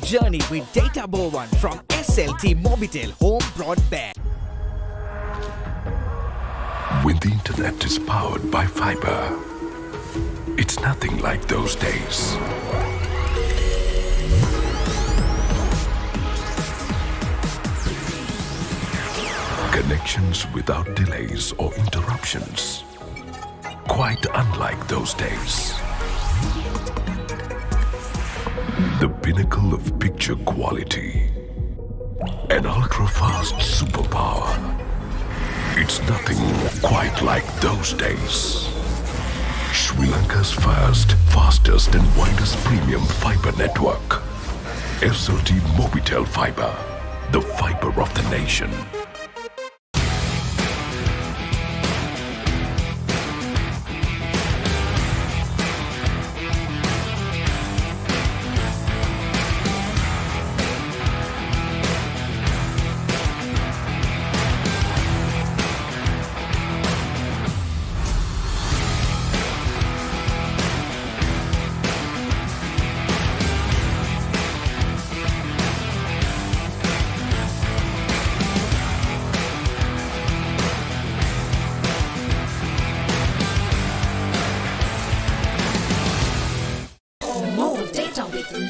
journey with Data Bowan from SLT-MOBITEL home broadband. When the internet is powered by fiber, it's nothing like those days. Connections without delays or interruptions. Quite unlike those days. The pinnacle of picture quality. An ultra-fast superpower. It's nothing quite like those days. Sri Lanka's first, fastest and widest premium fiber network. SLT-MOBITEL Fiber. The fiber of the nation.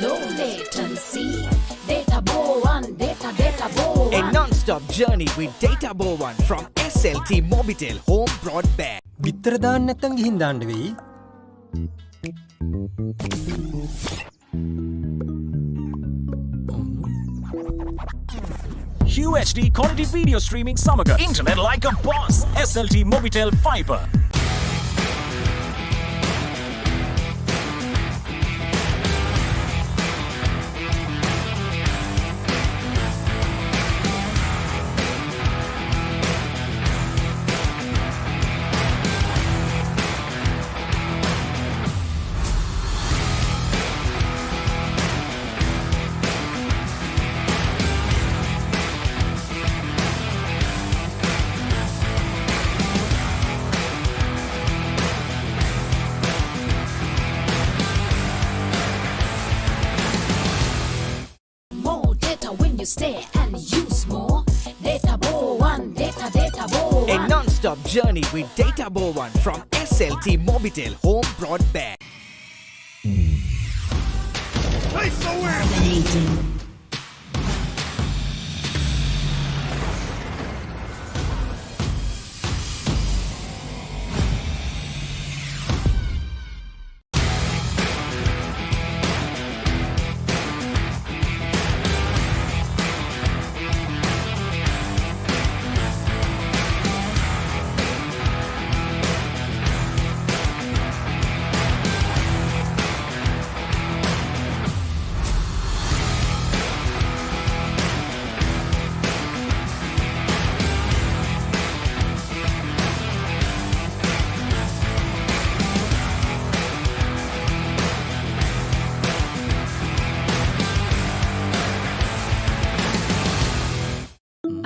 Low latency. Data Bowan, data Bowan. A non-stop journey with Data Bowan from SLT-MOBITEL home broadband. බිත්තර දාන්න නැත්තම් ගිහින් දාන්න වෙයි. UHD quality video streaming සමග internet like a boss. SLT-MOBITEL Fiber. When you stay and use more. Data Bowan, data Bowan. A non-stop journey with Data Bowan from SLT-MOBITEL home broadband. Dominating.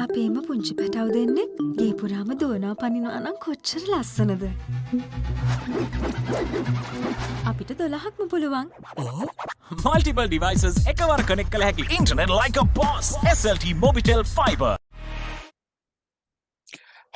අපේම පුංචි පැටව් දෙන්නෙක් ගේ පුරාම දුවනවා පනිනවා නම් කොච්චර ලස්සනද අපිට 12ක්ම පුළුවන් Multiple devices එකවර connect කළ හැකි internet like a boss. SLT-MOBITEL Fiber.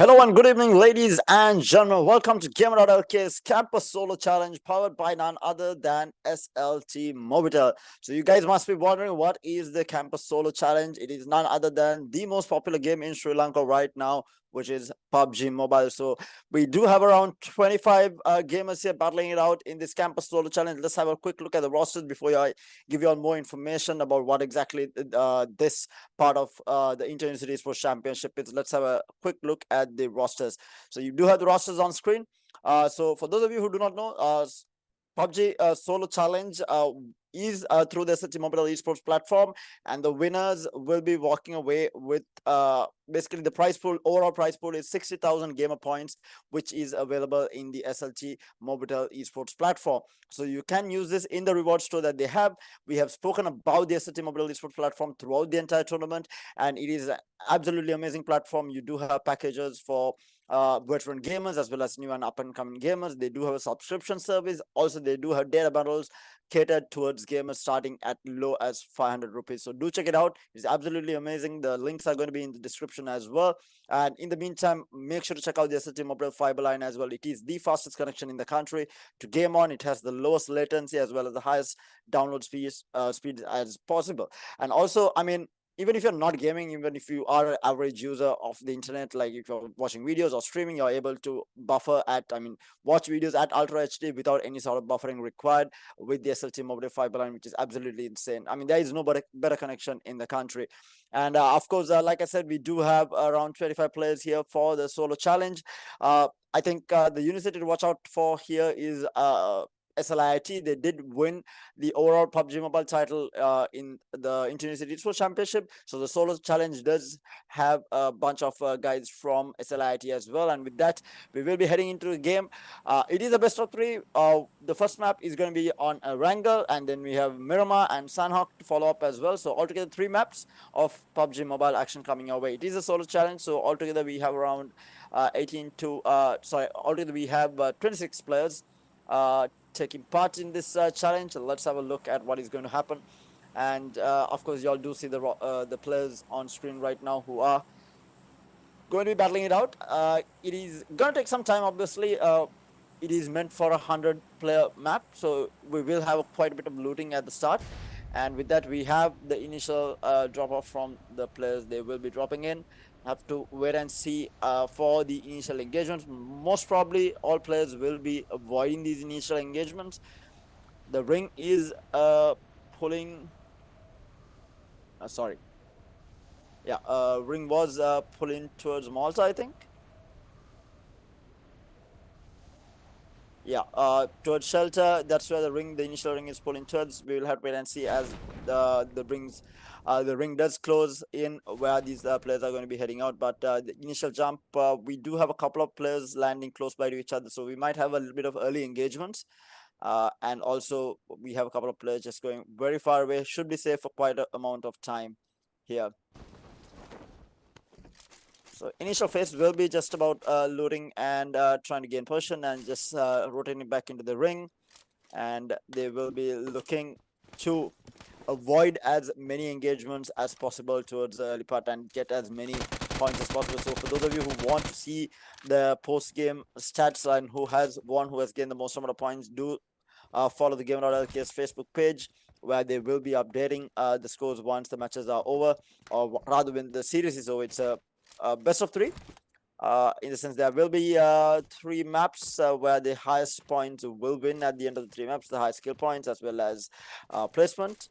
Hello and good evening, ladies and gentlemen. Welcome to Gamer.LK's Campus Solo Challenge, powered by none other than SLT-MOBITEL. So you guys must be wondering, what is the Campus Solo Challenge? It is none other than the most popular game in Sri Lanka right now, which is PUBG Mobile. So we do have around 25 gamers here battling it out in this Campus Solo Challenge. Let's have a quick look at the rosters before I give you all more information about what exactly this part of the Inter-University Sports Championship is. Let's have a quick look at the rosters. So you do have the rosters on screen. So for those of you who do not know, PUBG Solo Challenge is through the SLT-MOBITEL esports platform, and the winners will be walking away with basically the prize pool. Overall prize pool is 60,000 gamer points, which is available in the SLT-MOBITEL esports platform. So you can use this in the reward store that they have. We have spoken about the SLT-MOBITEL esports platform throughout the entire tournament, and it is an absolutely amazing platform. You do have packages for veteran gamers as well as new and up and coming gamers. They do have a subscription service. Also, they do have data bundles catered towards gamers starting at low as 500 rupees. So do check it out. It's absolutely amazing. The links are going to be in the description as well. And in the meantime, make sure to check out the SLT-MOBITEL fiber line as well. It is the fastest connection in the country to game on. It has the lowest latency as well as the highest download speed as possible. And also, I mean, even if you're not gaming, even if you are an average user of the internet, like if you're watching videos or streaming, you're able to buffer at, watch videos at Ultra HD without any sort of buffering required with the SLT-MOBITEL fiber line, which is absolutely insane. There is no better connection in the country. And of course, like I said, we do have around 25 players here for the solo challenge. I think the university to watch out for here is SLIT. They did win the overall PUBG Mobile title in the Inter-University Esports Championship. So the solo challenge does have a bunch of guys from SLIT as well. And with that, we will be heading into the game. It is a best of 3. The first map is going to be on a Wrangle, and then we have Miramar and Sanhok to follow up as well. So altogether 3 maps of PUBG Mobile action coming our way. It is a solo challenge, so altogether we have around altogether we have 26 players taking part in this challenge. Let's have a look at what is going to happen. And of course, y'all do see the players on screen right now who are going to be battling it out. It is going to take some time, obviously. It is meant for a 100-player map, so we will have quite a bit of looting at the start. And with that, we have the initial drop-off from the players. They will be dropping in. Have to wait and see for the initial engagements. Most probably all players will be avoiding these initial engagements. The ring is pulling ring was pulling towards Malta, I think. Towards shelter. That's where the initial ring is pulling towards. We will have to wait and see as the ring does close in where these players are going to be heading out. But the initial jump, we do have a couple of players landing close by to each other, so we might have a little bit of early engagements. And also we have a couple of players just going very far away. Should be safe for quite an amount of time here. So initial phase will be just about looting and trying to gain position and just rotating back into the ring. And they will be looking to avoid as many engagements as possible towards the early part and get as many points as possible. So for those of you who want to see the post-game stats and who has gained the most amount of points, do follow the Gamer.LK's Facebook page, where they will be updating the scores once the matches are over, or rather when the series is over. It's a best of 3. In the sense there will be 3 maps where the highest points will win at the end of the 3 maps, the highest skill points as well as placement.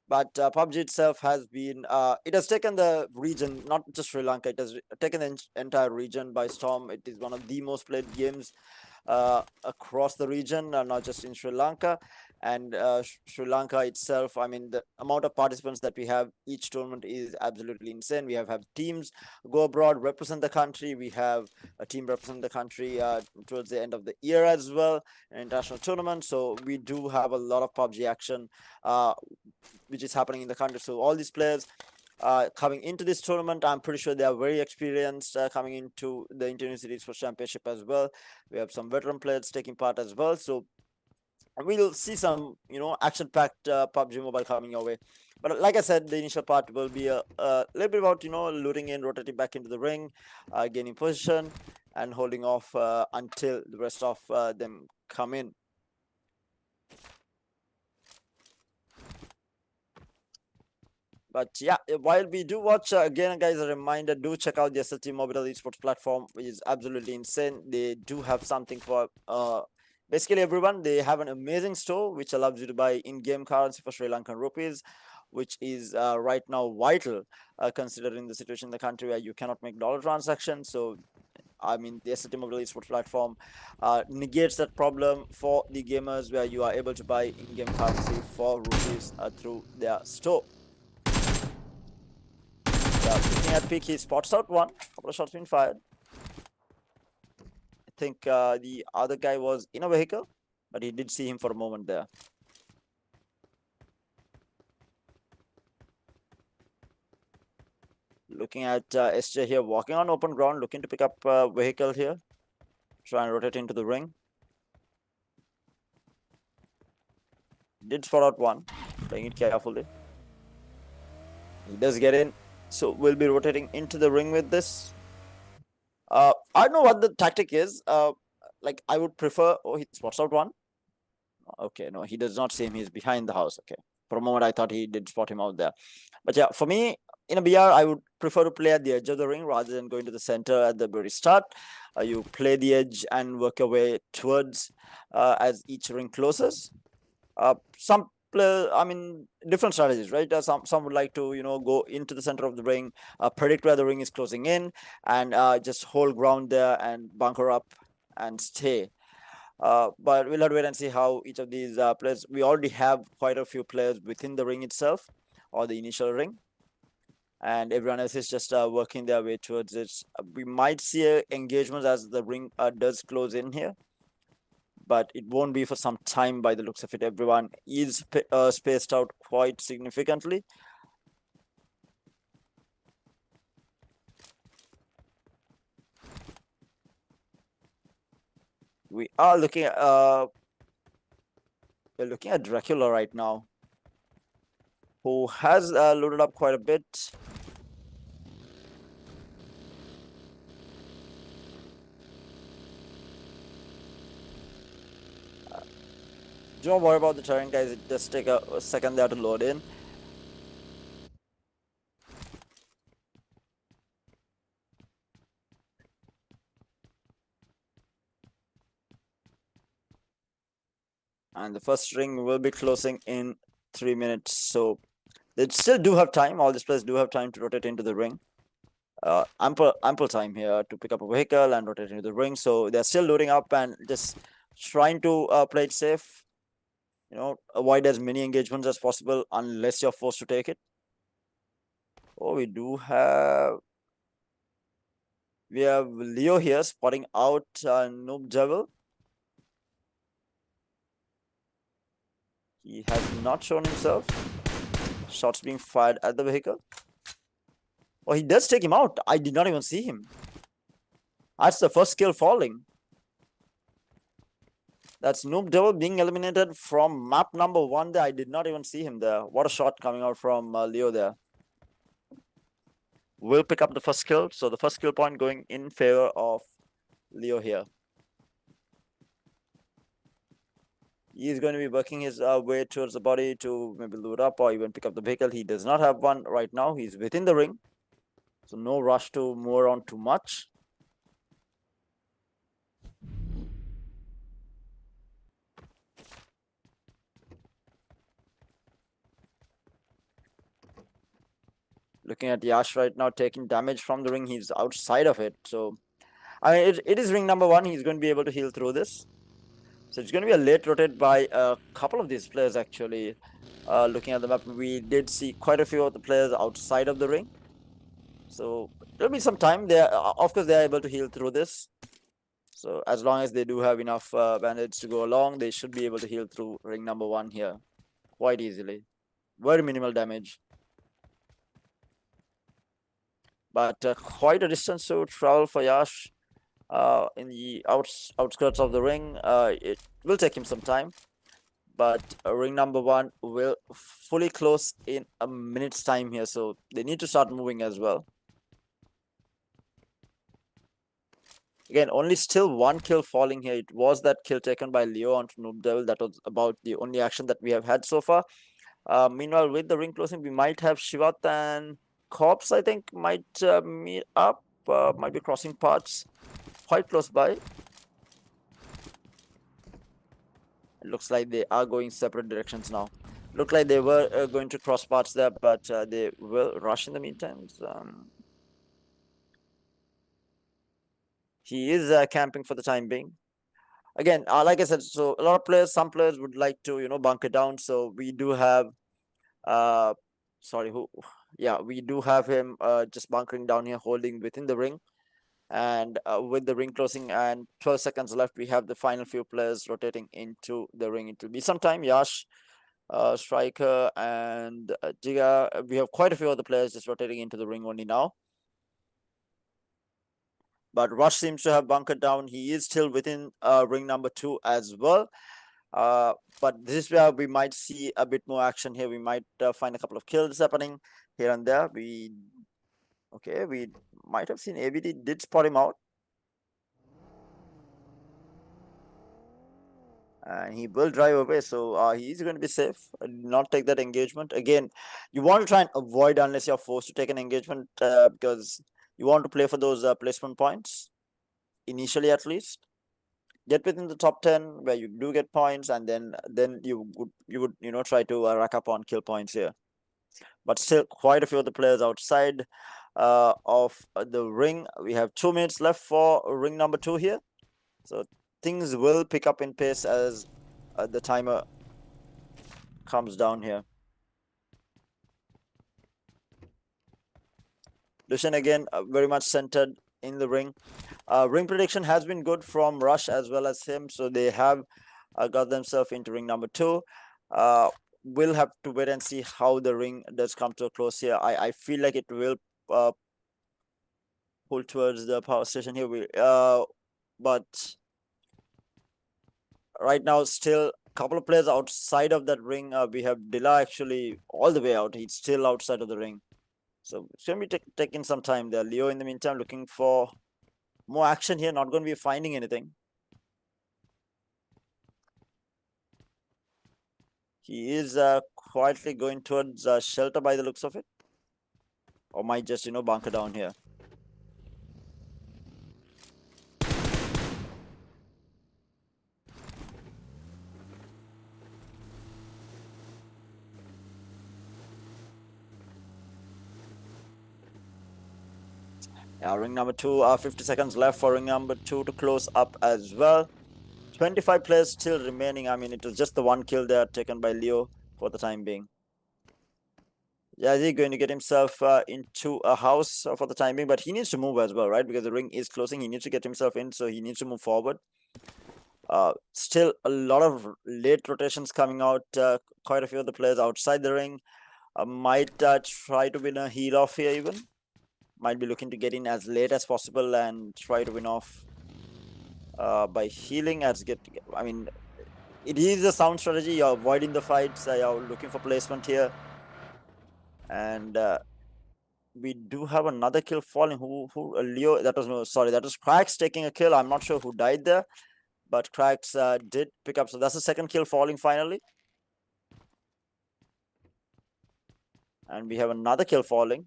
But PUBG itself has been, it has taken the region, not just Sri Lanka, it has taken the entire region by storm. It is one of the most played games across the region, not just in Sri Lanka. And Sri Lanka itself, the amount of participants that we have each tournament is absolutely insane. We have teams go abroad, represent the country. We have a team represent the country towards the end of the year as well, an international tournament. So we do have a lot of PUBG action which is happening in the country. So all these players coming into this tournament, I'm pretty sure they are very experienced coming into the Inter-University Esports Championship as well. We have some veteran players taking part as well. So we'll see some, action-packed PUBG Mobile coming your way. But like I said, the initial part will be a little bit about, looting in, rotating back into the ring, gaining position, and holding off until the rest of them come in. But yeah, while we do watch, again, guys, a reminder, do check out the SLT-MOBITEL esports platform, which is absolutely insane. They do have something for basically everyone. They have an amazing store which allows you to buy in-game currency for Sri Lankan rupees, which is right now vital considering the situation in the country where you cannot make dollar transactions. So the SLT-MOBITEL esports platform negates that problem for the gamers, where you are able to buy in-game currency for rupees through their store. Looking at peak, he spots out one. Couple of shots been fired. I think the other guy was in a vehicle, but he did see him for a moment there. Looking at SJ here, walking on open ground, looking to pick up a vehicle here. Try and rotate into the ring. Did spot out one, playing it carefully. He does get in, so we'll be rotating into the ring with this. I don't know what the tactic is. Like I would prefer. Oh, he spots out one. Okay, no, he does not see him. He's behind the house. Okay, for a moment I thought he did spot him out there, but yeah, for me in a BR, I would prefer to play at the edge of the ring rather than going to the center at the very start. You play the edge and work your way towards as each ring closes. Some play, I mean, different strategies, right? Some would like to, go into the center of the ring, predict where the ring is closing in, and just hold ground there and bunker up and stay. But we'll have to wait and see how each of these players. We already have quite a few players within the ring itself, or the initial ring, and everyone else is just working their way towards it. We might see engagements as the ring does close in here, but it won't be for some time by the looks of it. Everyone is spaced out quite significantly. We are looking at we're looking at Dracula right now, who has loaded up quite a bit. Don't worry about the terrain, guys. It just take a second there to load in. And the first ring will be closing in 3 minutes. So they still do have time. All these players do have time to rotate into the ring. Ample time here to pick up a vehicle and rotate into the ring. So they're still loading up and just trying to play it safe. Avoid as many engagements as possible unless you're forced to take it. Oh, we have Leo here spotting out NOOBDEVIL. He has not shown himself. Shots being fired at the vehicle. Oh, he does take him out. I did not even see him. That's the first kill falling. That's NOOBDEVIL being eliminated from map number 1 there. I did not even see him there. What a shot coming out from Leo there. We'll pick up the first kill. So the first kill point going in favor of Leo here. He's going to be working his way towards the body to maybe load up or even pick up the vehicle. He does not have one right now. He's within the ring. So no rush to move around too much. Looking at Yash right now, taking damage from the ring. He's outside of it. So, I mean, it is ring number 1. He's going to be able to heal through this. So, it's going to be a late rotate by a couple of these players, actually. Looking at the map, we did see quite a few of the players outside of the ring. So, there'll be some time. Of course, they're able to heal through this. So, as long as they do have enough bandits to go along, they should be able to heal through ring number 1 here quite easily. Very minimal damage. But quite a distance to travel for Yash in the outskirts of the ring. It will take him some time. But ring number 1 will fully close in a minute's time here. So they need to start moving as well. Again, only still 1 kill falling here. It was that kill taken by Leo onto NOOBDEVIL. That was about the only action that we have had so far. Meanwhile, with the ring closing, we might have Shivat and Corpse, I think, might meet up, might be crossing paths quite close by. It looks like they are going separate directions now. Looked like they were going to cross paths there, but they will rush in the meantime. He is camping for the time being. Again, like I said, so a lot of players, some players would like to, bunker down. So we do have, we do have him just bunkering down here, holding within the ring. And with the ring closing and 12 seconds left, we have the final few players rotating into the ring. It will be some time. Yash, Striker, and Giga. We have quite a few other players just rotating into the ring only now. But Rush seems to have bunkered down. He is still within ring number 2 as well. But this is where we might see a bit more action here. We might find a couple of kills happening here and there. We might have seen ABD did spot him out. And he will drive away, so he's going to be safe. Not take that engagement. Again, you want to try and avoid unless you're forced to take an engagement, because you want to play for those placement points, initially at least. Get within the top 10 where you do get points, and then you would try to rack up on kill points here. But still, quite a few of the players outside of the ring. We have 2 minutes left for ring number 2 here, so things will pick up in pace as the timer comes down here. DUSHAN again very much centered in the ring. Ring prediction has been good from Rush as well as him, so they have got themselves into ring number 2. We'll have to wait and see how the ring does come to a close here. I feel like it will pull towards the power station here. But right now, still a couple of players outside of that ring. We have Dilla actually all the way out. He's still outside of the ring. So it's going to be taking some time there. Leo, in the meantime, looking for more action here. Not going to be finding anything. He is quietly going towards shelter by the looks of it. Or might just, bunker down here. Yeah, ring number 2, 50 seconds left for ring number 2 to close up as well. 25 players still remaining. I mean, it was just the 1 kill there taken by Leo for the time being. JAZEE going to get himself into a house for the time being, but he needs to move as well, right? Because the ring is closing. He needs to get himself in, so he needs to move forward. Still a lot of late rotations coming out. Quite a few of the players outside the ring might try to win a heal off here even. Might be looking to get in as late as possible and try to win off by healing. I mean, it is a sound strategy. You're avoiding the fights. You're looking for placement here. And we do have another kill falling. Leo, that was Cracks taking a kill. I'm not sure who died there, but Cracks did pick up. So that's the second kill falling finally. And we have another kill falling.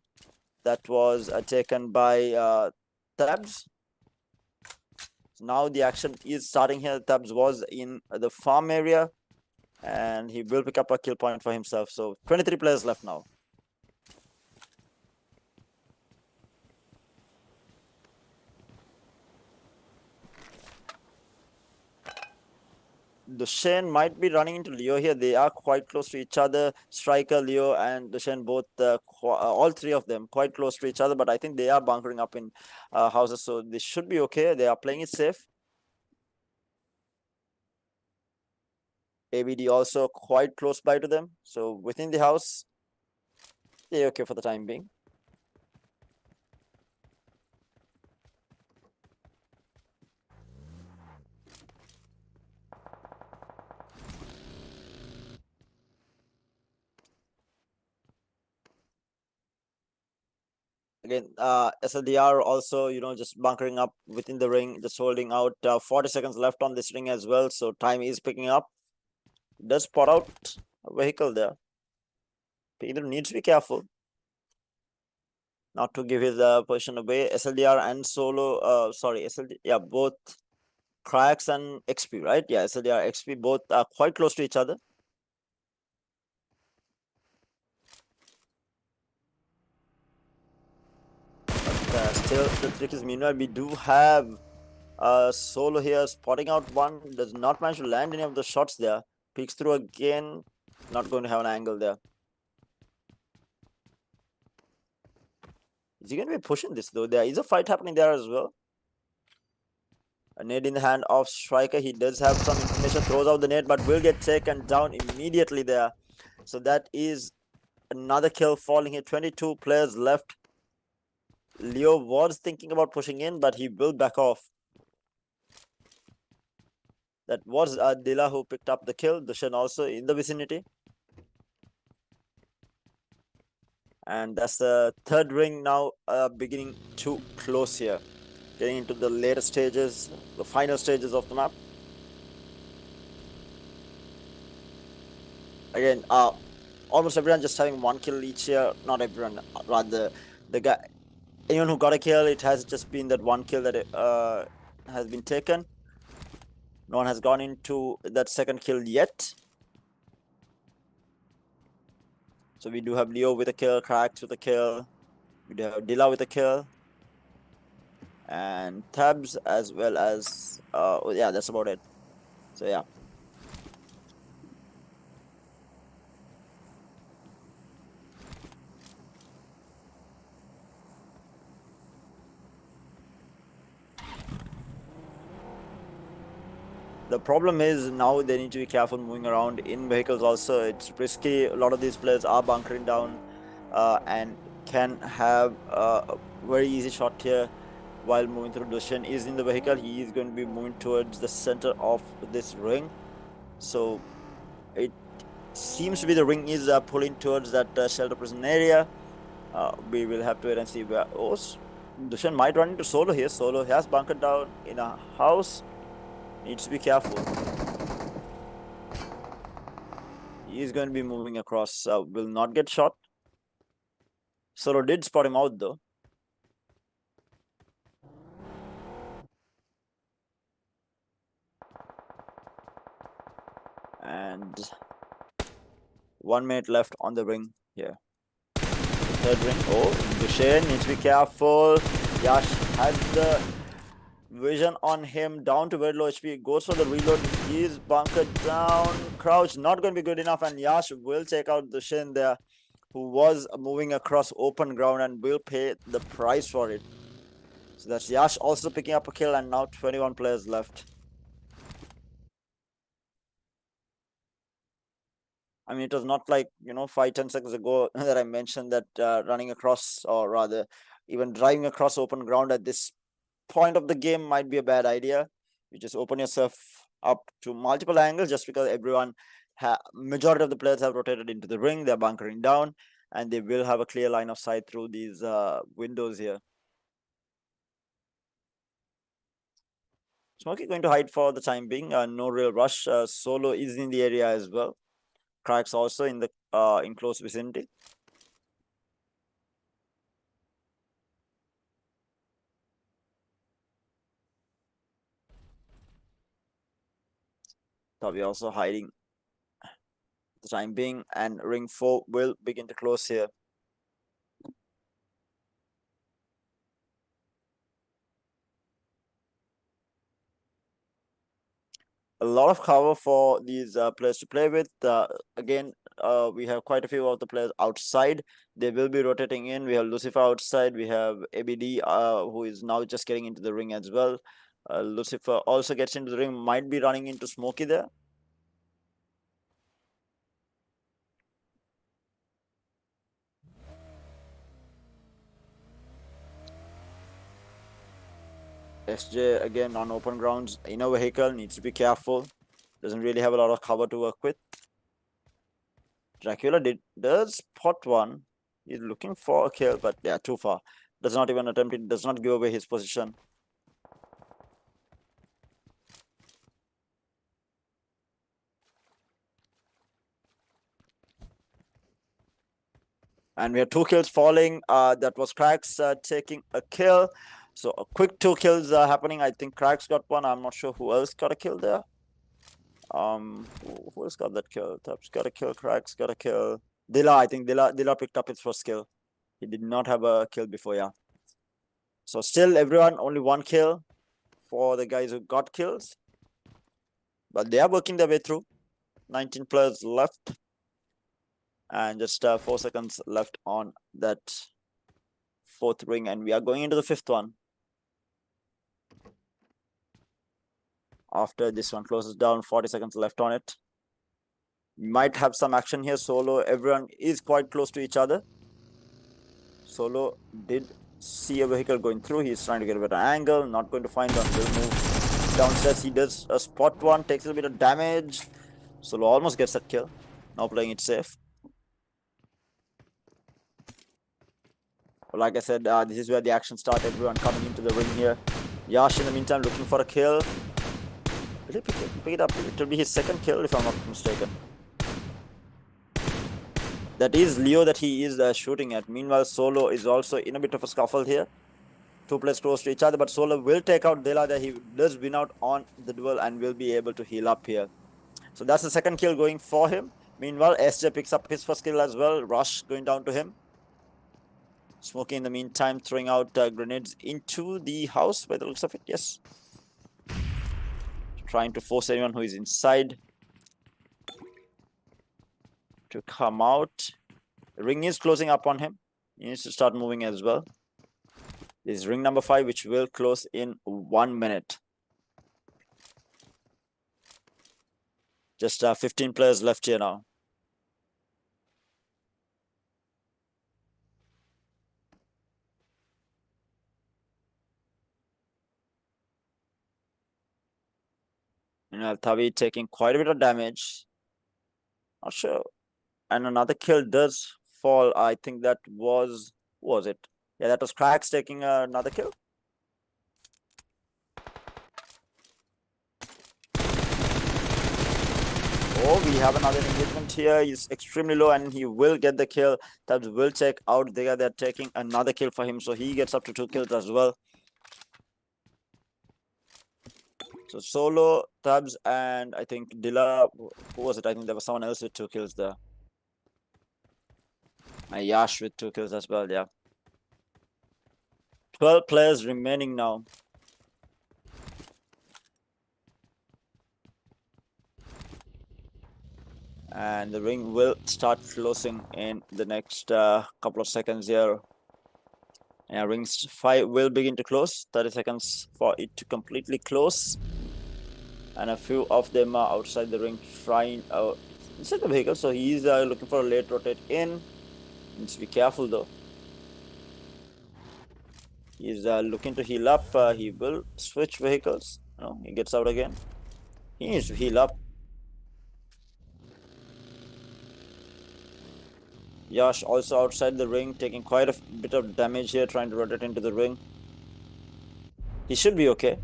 That was taken by Tabs. So now the action is starting here. Tabs was in the farm area, and he will pick up a kill point for himself. So 23 players left now. DUSHAN might be running into Leo here. They are quite close to each other. Striker, Leo, and DUSHAN both, all 3 of them, quite close to each other. But I think they are bunkering up in houses, so they should be okay. They are playing it safe. ABD also quite close by to them. So within the house, they're okay for the time being. Again, SLDR also, just bunkering up within the ring, just holding out. 40 seconds left on this ring as well, so time is picking up. Does spot out a vehicle there. Pedro needs to be careful not to give his position away. SLDR and Solo, both Cracks and XP, right? Yeah, SLDR, XP, both are quite close to each other. Still, the trick is, meanwhile, we do have Solo here spotting out one. Does not manage to land any of the shots there. Peeks through again. Not going to have an angle there. Is he going to be pushing this though? There is a fight happening there as well. A nade in the hand of Striker. He does have some information. Throws out the nade, but will get taken down immediately there. So that is another kill falling here. 22 players left. Leo was thinking about pushing in, but he will back off. That was Dila who picked up the kill. Dushan also in the vicinity. And that's the third ring now beginning to close here. Getting into the later stages, the final stages of the map. Again, almost everyone just having one kill each here. Not everyone, rather the guy. Anyone who got a kill, it has just been that one kill that has been taken. No one has gone into that second kill yet. So we do have Leo with a kill, Cracks with a kill. We do have Dilla with a kill. And Tabs as well as, yeah, that's about it. So yeah. The problem is now they need to be careful moving around in vehicles also. It's risky. A lot of these players are bunkering down and can have a very easy shot here while moving through. Dushan is in the vehicle. He is going to be moving towards the center of this ring. So it seems to be the ring is pulling towards that shelter prison area. We will have to wait and see where. Oh, Dushan might run into Solo here. Solo has bunkered down in a house. Needs to be careful. He is going to be moving across. Will not get shot. Solo did spot him out though. And 1 minute left on the ring here. Third ring. Oh, Dushan needs to be careful. Yash has the vision on him, down to very low HP, goes for the reload. He is bunkered down. Crouch not going to be good enough, and Yash will take out Dushan there, who was moving across open ground and will pay the price for it. So that's Yash also picking up a kill, and now 21 players left. I mean, it was not like, 5-10 seconds ago that I mentioned that running across, or rather even driving across open ground at this point of the game might be a bad idea. You just open yourself up to multiple angles, just because majority of the players have rotated into the ring. They're bunkering down and they will have a clear line of sight through these windows here. Smokey going to hide for the time being. No real rush. Solo is in the area as well. Cracks also in the in close vicinity. We're also hiding the time being, and ring 4 will begin to close here. A lot of cover for these players to play with. Again, we have quite a few of the players outside. They will be rotating in. We have Lucifer outside. We have ABD who is now just getting into the ring as well. Lucifer also gets into the ring, might be running into Smokey there. SJ again on open grounds in a vehicle, needs to be careful. Doesn't really have a lot of cover to work with. Dracula does spot one. He's looking for a kill, but yeah, too far. Does not even attempt it, does not give away his position. And we have 2 kills falling. That was Cracks taking a kill. So a quick 2 kills happening. I think Cracks got one. I'm not sure who else got a kill there. Who else got that kill? Taps got a kill. Cracks got a kill. Dilla, I think Dilla picked up his first kill. He did not have a kill before, yeah. So still everyone only 1 kill for the guys who got kills. But they are working their way through. 19 players left. And just 4 seconds left on that 4th ring. And we are going into the 5th one. After this one closes down, 40 seconds left on it. Might have some action here. Solo, everyone is quite close to each other. Solo did see a vehicle going through. He's trying to get a better angle. Not going to find one. Will move downstairs. He does a spot one, takes a bit of damage. Solo almost gets that kill. Now playing it safe. But like I said, this is where the action starts. Everyone coming into the ring here. Yash in the meantime looking for a kill. Will he pick it up? It will be his second kill if I'm not mistaken. That is Leo that he is shooting at. Meanwhile, Solo is also in a bit of a scuffle here. Two players close to each other, but Solo will take out Dela there. He does win out on the duel and will be able to heal up here. So that's the second kill going for him. Meanwhile, SJ picks up his first kill as well. Rush going down to him. Smokey in the meantime throwing out grenades into the house by the looks of it. Yes. Trying to force anyone who is inside to come out. The ring is closing up on him. He needs to start moving as well. This is ring number 5, which will close in 1 minute. Just 15 players left here now. THAVI taking quite a bit of damage. Not sure. And another kill does fall. I think that was it? Yeah, that was Cracks taking another kill. Oh, we have another engagement here. He's extremely low and he will get the kill. Tabs will check out. They're taking another kill for him. So he gets up to 2 kills as well. So Solo, Tabs, and I think Dilla, who was it? I think there was someone else with 2 kills there. And Yash with 2 kills as well, yeah. 12 players remaining now. And the ring will start closing in the next couple of seconds here. Yeah, rings 5 will begin to close. 30 seconds for it to completely close. And a few of them are outside the ring trying inside the vehicle. So he's looking for a late rotate in. Needs to be careful though. He's looking to heal up. He will switch vehicles. No, he gets out again. He needs to heal up. Yash also outside the ring, taking quite a bit of damage here, trying to rotate into the ring. He should be okay.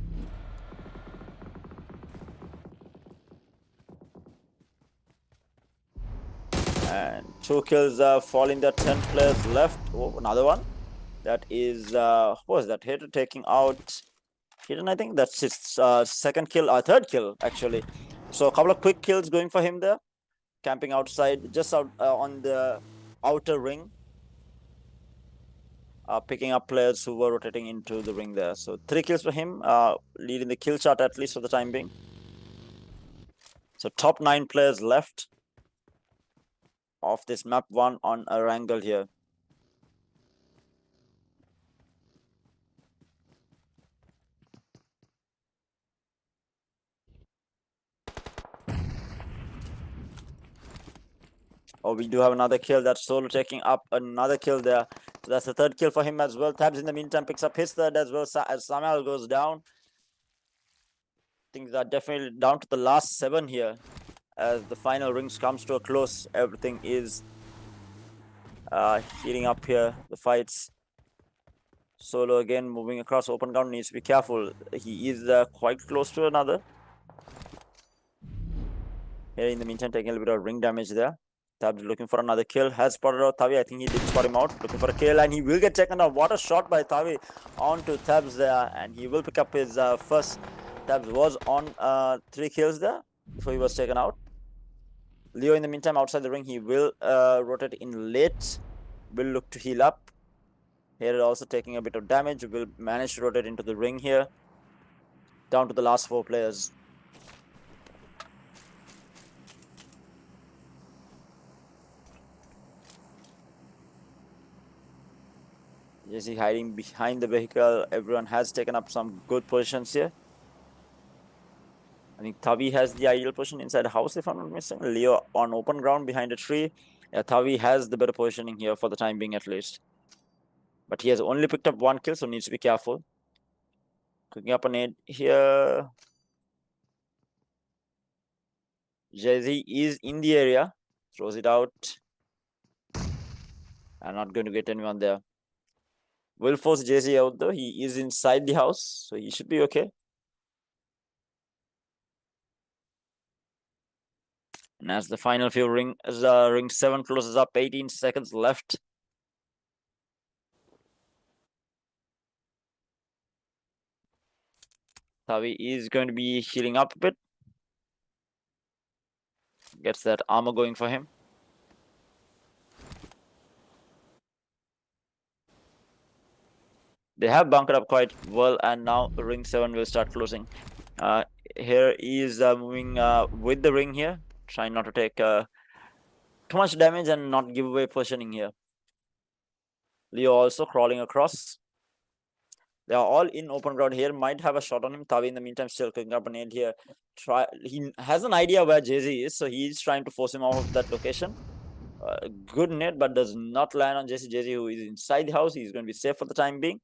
And 2 kills falling there, 10 players left. Oh, another one. That is, what was that? Hater taking out Hidden, I think. That's his second kill, third kill, actually. So a couple of quick kills going for him there. Camping outside, just out on the outer ring. Picking up players who were rotating into the ring there. So 3 kills for him, leading the kill chart at least for the time being. So top 9 players left of this map 1 on a wrangle here. Oh, we do have another kill. That's Solo taking up another kill there. So that's the 3rd kill for him as well. Tabs in the meantime picks up his 3rd as well as Samuel goes down. Things are definitely down to the last 7 here. As the final rings comes to a close, everything is heating up here, the fights. Solo again moving across open ground, needs to be careful. He is quite close to another. Here in the meantime, taking a little bit of ring damage there. Tabs looking for another kill. Has spotted out THAVI. I think he did spot him out. Looking for a kill and he will get taken out. What a shot by THAVI onto Tabs there. And he will pick up his first. Tabs was on 3 kills there before he was taken out. Leo in the meantime outside the ring. He will rotate in late. Will look to heal up. Here also taking a bit of damage. Will manage to rotate into the ring here. Down to the last 4 players. JC hiding behind the vehicle. Everyone has taken up some good positions here. I think THAVI has the ideal position inside the house if I'm not mistaken. Leo on open ground behind a tree. Yeah, THAVI has the better positioning here for the time being at least. But he has only picked up 1 kill, so needs to be careful. Cooking up a nade here. JAZEE is in the area. Throws it out. I'm not going to get anyone there. Will force JAZEE out though. He is inside the house, so he should be okay. And as the final few ring 7 closes up, 18 seconds left. THAVI is going to be healing up a bit. Gets that armor going for him. They have bunkered up quite well, and now ring 7 will start closing. Here he is moving with the ring here, trying not to take too much damage and not give away positioning here. Leo also crawling across. They are all in open ground here. Might have a shot on him. THAVI in the meantime still cooking up a nade here. He has an idea where JAZEE is, so he's trying to force him out of that location. Good nade, but does not land on JAZEE. JAZEE, who is inside the house, he's going to be safe for the time being.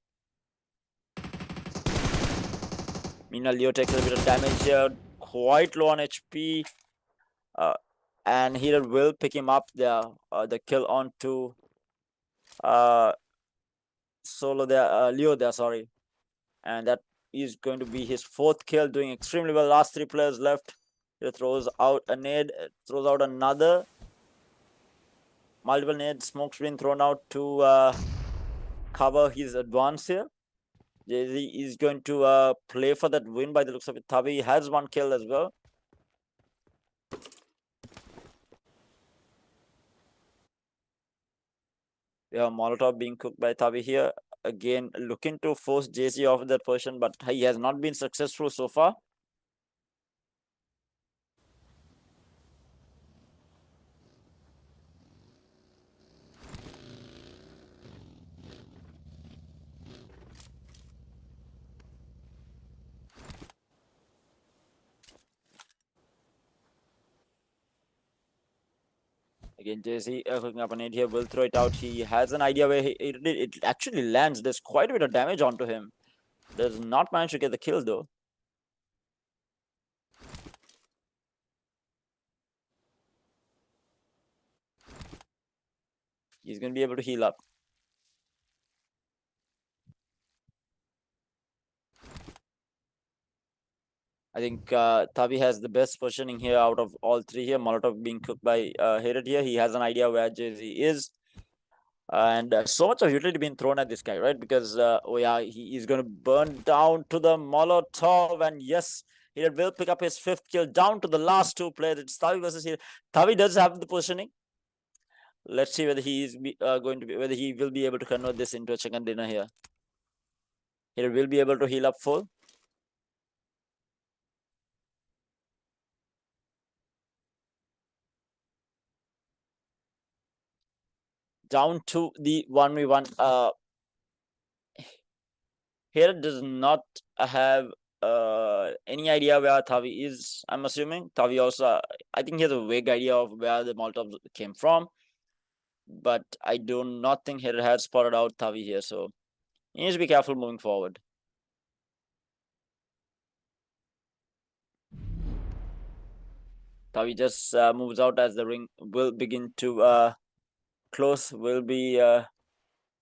Meanwhile, Leo takes a bit of damage here. Quite low on HP. And here will pick him up there. The kill onto Solo there, Leo there, sorry. And that is going to be his 4th kill, doing extremely well. Last 3 players left. He throws out a nade, throws out another. Multiple nades, smoke's been thrown out to cover his advance here. JAZEE is going to play for that win by the looks of it. THAVI has 1 kill as well. We have Molotov being cooked by THAVI here. Again, looking to force JAZEE off that position, but he has not been successful so far. Again, JAZEE hooking up an nade here, will throw it out. He has an idea where it actually lands. There's quite a bit of damage onto him. Does not manage to get the kill though. He's going to be able to heal up. I think THAVI has the best positioning here out of all 3 here. Molotov being cooked by Hated here. He has an idea where JAZEE is. And so much of utility being thrown at this guy, right? Because, oh yeah, he is going to burn down to the Molotov. And yes, he will pick up his 5th kill down to the last 2 players. It's THAVI versus here. THAVI does have the positioning. Let's see whether he is whether he will be able to convert this into a chicken dinner here. He will be able to heal up full. Down to the 1v1. Here does not have any idea where THAVI is, I'm assuming. THAVI also, I think he has a vague idea of where the Molotov came from. But I do not think he has spotted out THAVI here, so he needs to be careful moving forward. THAVI just moves out as the ring will begin to close, will be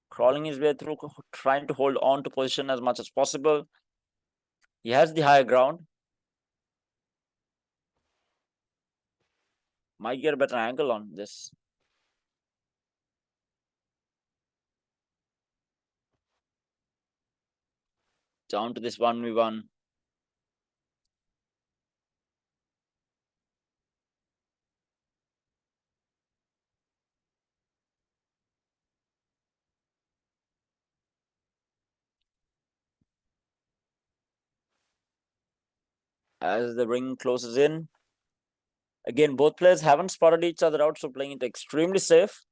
crawling his way through, trying to hold on to position as much as possible. He has the higher ground. Might get a better angle on this. Down to this 1v1. As the ring closes in. Again, both players haven't spotted each other out, so playing it extremely safe.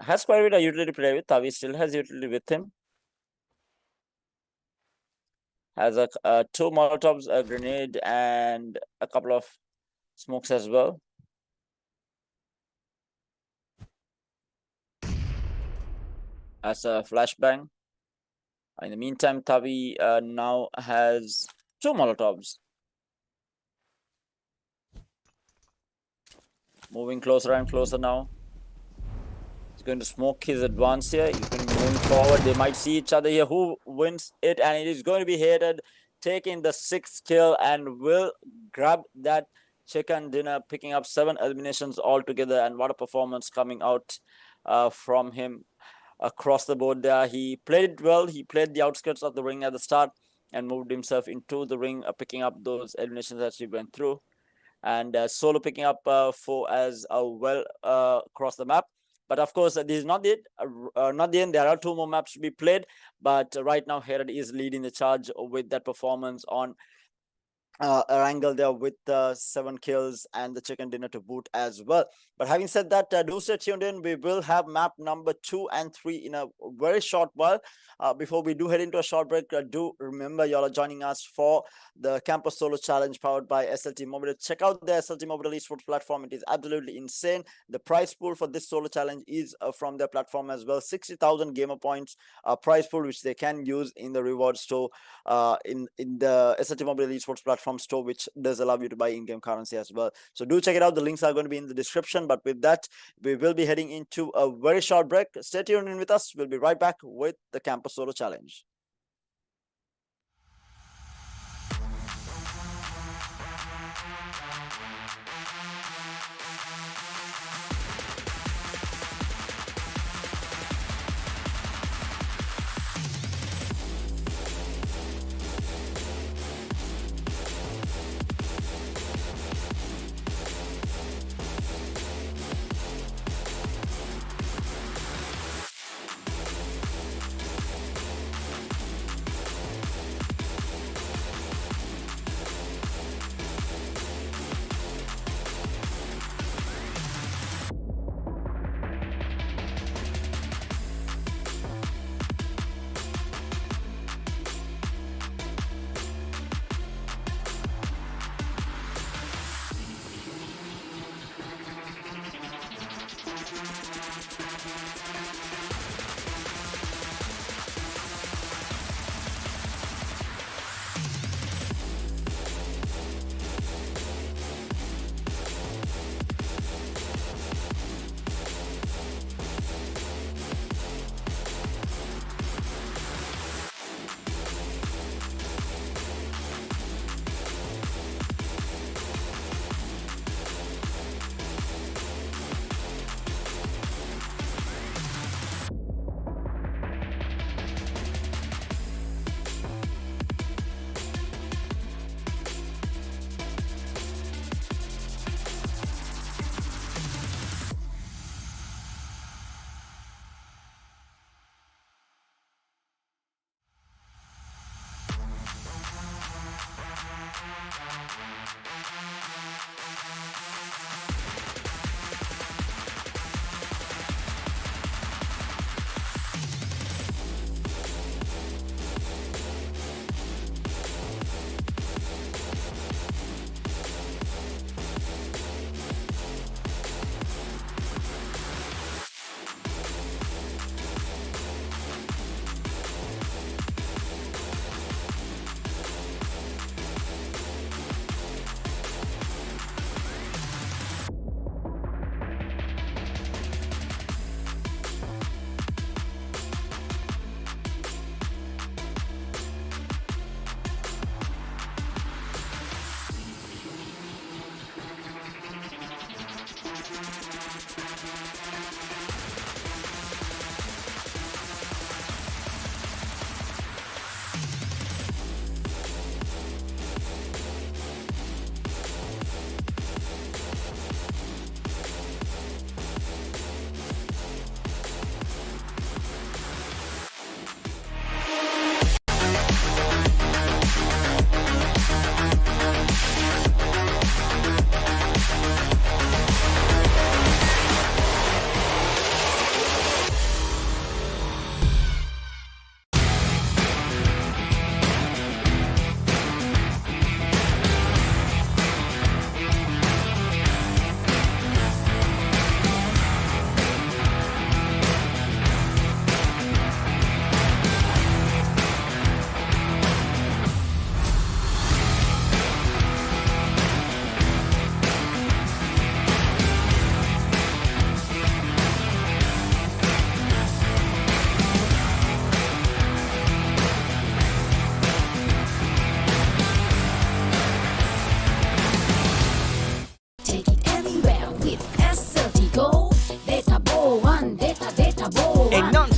Has quite a bit of utility to play with. THAVI still has utility with him. Has a 2 Molotovs, a grenade, and a couple of smokes as well. As a flashbang. In the meantime, THAVI now has 2 Molotovs. Moving closer and closer now. He's going to smoke his advance here. He's going to be moving forward. They might see each other here. Who wins it? And it is going to be Hated, taking the 6th kill and will grab that chicken dinner, picking up 7 eliminations altogether. And what a performance coming out from him across the board there. He played it well. He played the outskirts of the ring at the start and moved himself into the ring, picking up those eliminations as he went through. And Solo picking up 4 as well across the map. But of course, this is not it. Not the end. There are 2 more maps to be played. But right now, Herod is leading the charge with that performance on Erangel there with 7 kills and the chicken dinner to boot as well. But having said that, do stay tuned in. We will have map number 2 and 3 in a very short while. Before we do head into a short break, do remember y'all are joining us for the Campus Solo Challenge powered by SLT-MOBITEL. Check out the SLT-MOBITEL esports platform. It is absolutely insane. The prize pool for this solo challenge is from their platform as well. 60,000 gamer points prize pool, which they can use in the reward store in the SLT-MOBITEL esports platform store, which does allow you to buy in-game currency as well. So do check it out. The links are going to be in the description. But with that, we will be heading into a very short break. Stay tuned in with us. We'll be right back with the Campus Solo Challenge.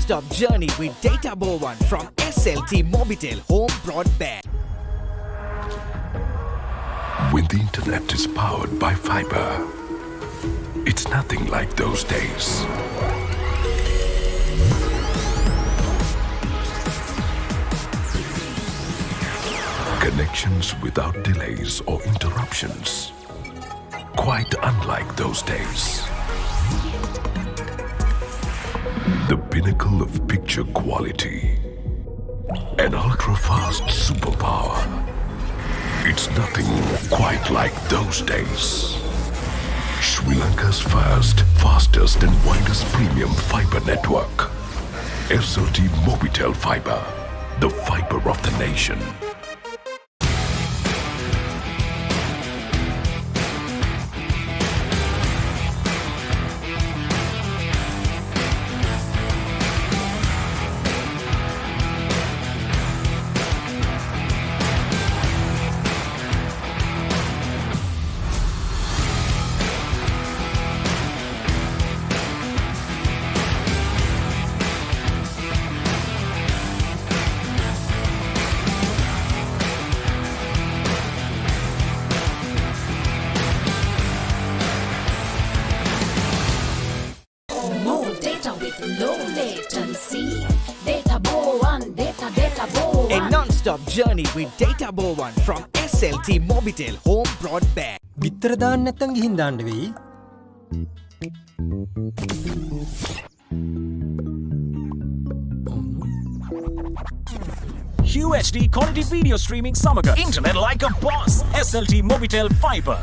non-stop journey with data one from SLT-MOBITEL home broadband. When the internet is powered by fiber, it's nothing like those days. Connections without delays or interruptions. Quite unlike those days. The pinnacle of picture quality. An ultra-fast superpower. It's nothing quite like those days. Sri Lanka's first, fastest and widest premium fiber network. SLT-MOBITEL Fiber. The fiber of the nation. More data with low latency. Data one, data A non-stop journey with data one from SLT-MOBITEL home broadband. බිත්තර දාන්න නැත්තම් ගිහින් දාන්න වෙයි. UHD quality video streaming samaga internet like a boss. SLT-MOBITEL Fiber.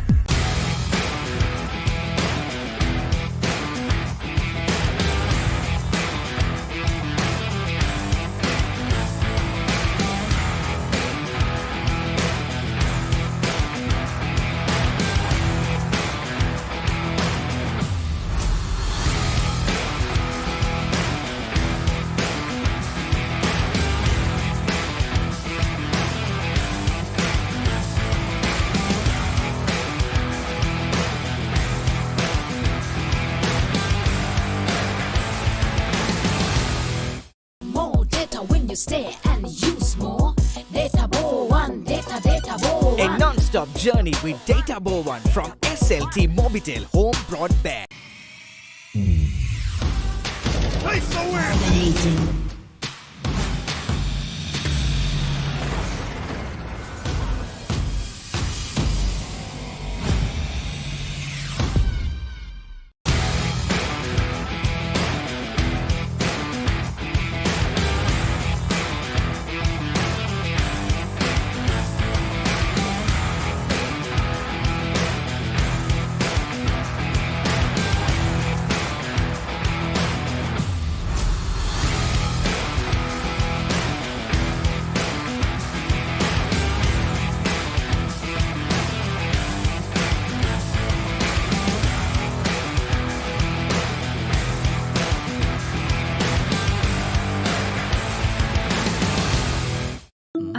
More data when you stay and use more. Data one, data one. A non-stop journey with data one from SLT-MOBITEL home broadband.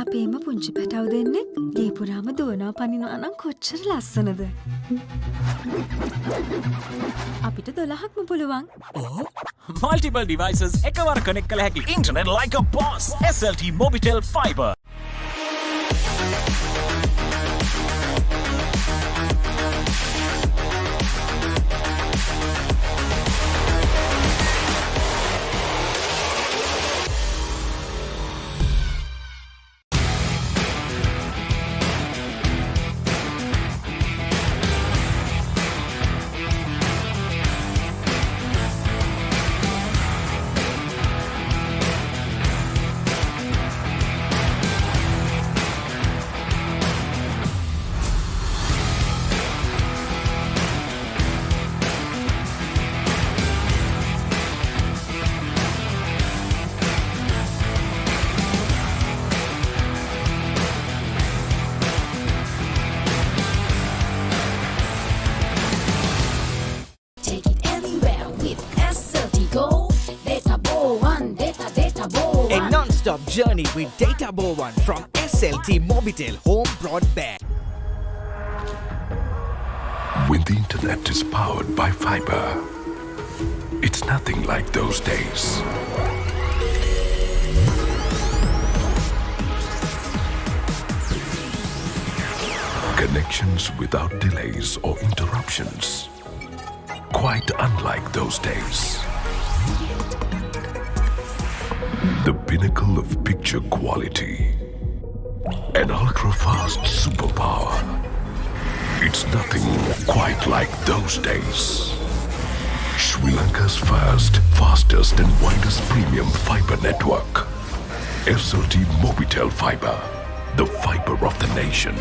අපේම පුංචි පැටව් දෙන්නෙක් ගේ පුරාම දුවනවා පනිනවා නම් කොච්චර ලස්සනද. අපිට 12ක්ම පුළුවන්. Multiple devices එකවර connect කළ හැකි internet like a boss. SLT-MOBITEL Fiber. Take it anywhere with SLT Go. Data one, data A one. non-stop journey with data one from SLT-MOBITEL home broadband. When the internet is powered by fiber, it's nothing like those days. Connections without delays or interruptions. Quite unlike those days. The pinnacle of picture quality. An ultra-fast superpower. It's nothing quite like those days. Sri Lanka's first, fastest and widest premium fiber network. SLT-MOBITEL fiber. The fiber of the nation.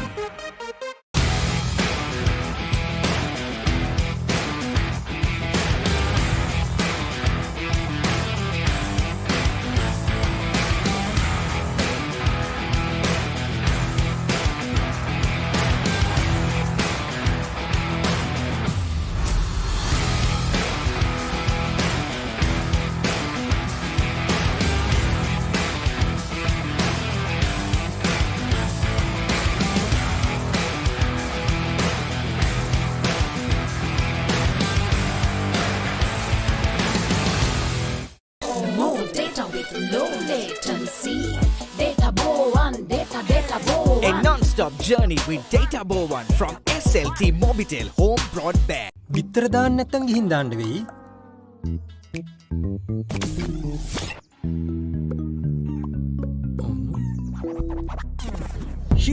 More data with low latency. Data bow one, data bow A one. non-stop journey with Data Bow 1 from SLT-MOBITEL Home Broadband. බිත්තර දාන්න නැත්තම් ගිහින් දාන්න වෙයි.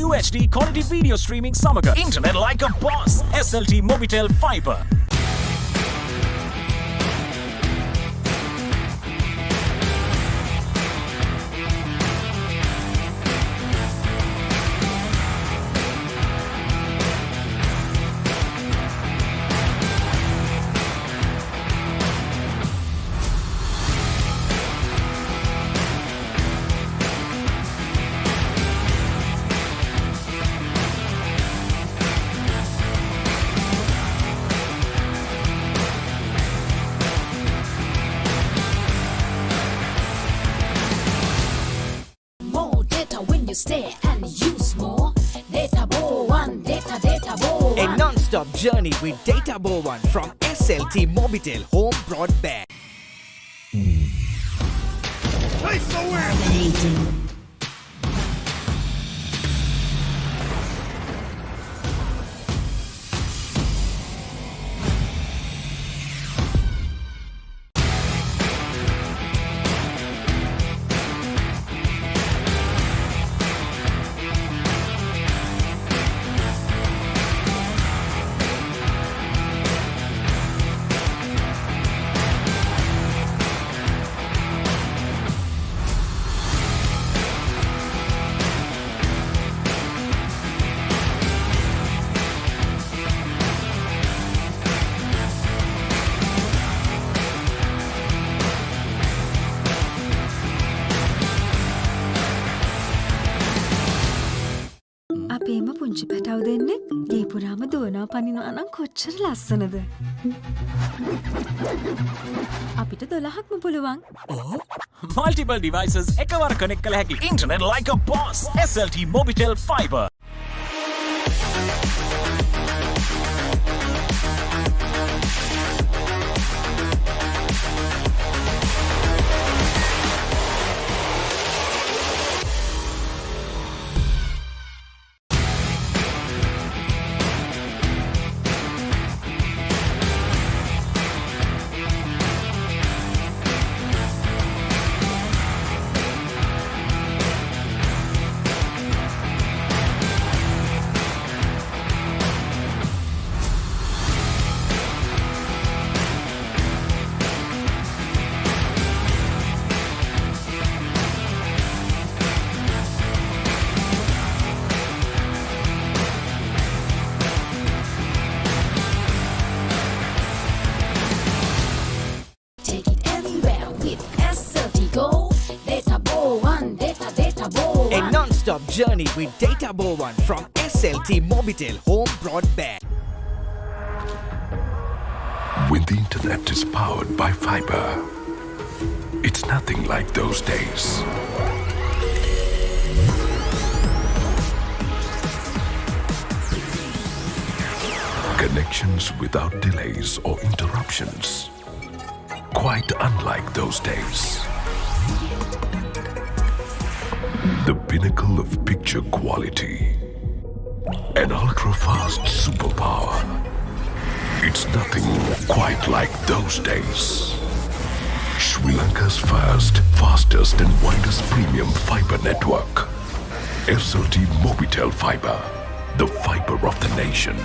UHD quality video streaming samaga internet like a boss. SLT-MOBITEL fiber. More data when you stay and use more. Data bow one, data bow A one. non-stop journey with Data Bow 1 from SLT-MOBITEL Home Broadband. අපේම පුංචි පැටව් දෙන්නෙක් ගේ පුරාම දුවනවා පනිනවා නම් කොච්චර ලස්සනද. අපිට 12ක්ම පුළුවන්. Multiple devices එකවර connect කළ හැකි internet like a boss. SLT-MOBITEL fiber. Take it everywhere with SLT Go. Data bow one, data bow A one. non-stop journey with Data Bow 1 from SLT-MOBITEL Home Broadband. When the internet is powered by fiber, it's nothing like those days. Connections without delays or interruptions. Quite unlike those days. The pinnacle of picture quality. An ultra-fast superpower. It's nothing quite like those days. Sri Lanka's first, fastest and widest premium fiber network. SLT-MOBITEL fiber, the fiber of the nation.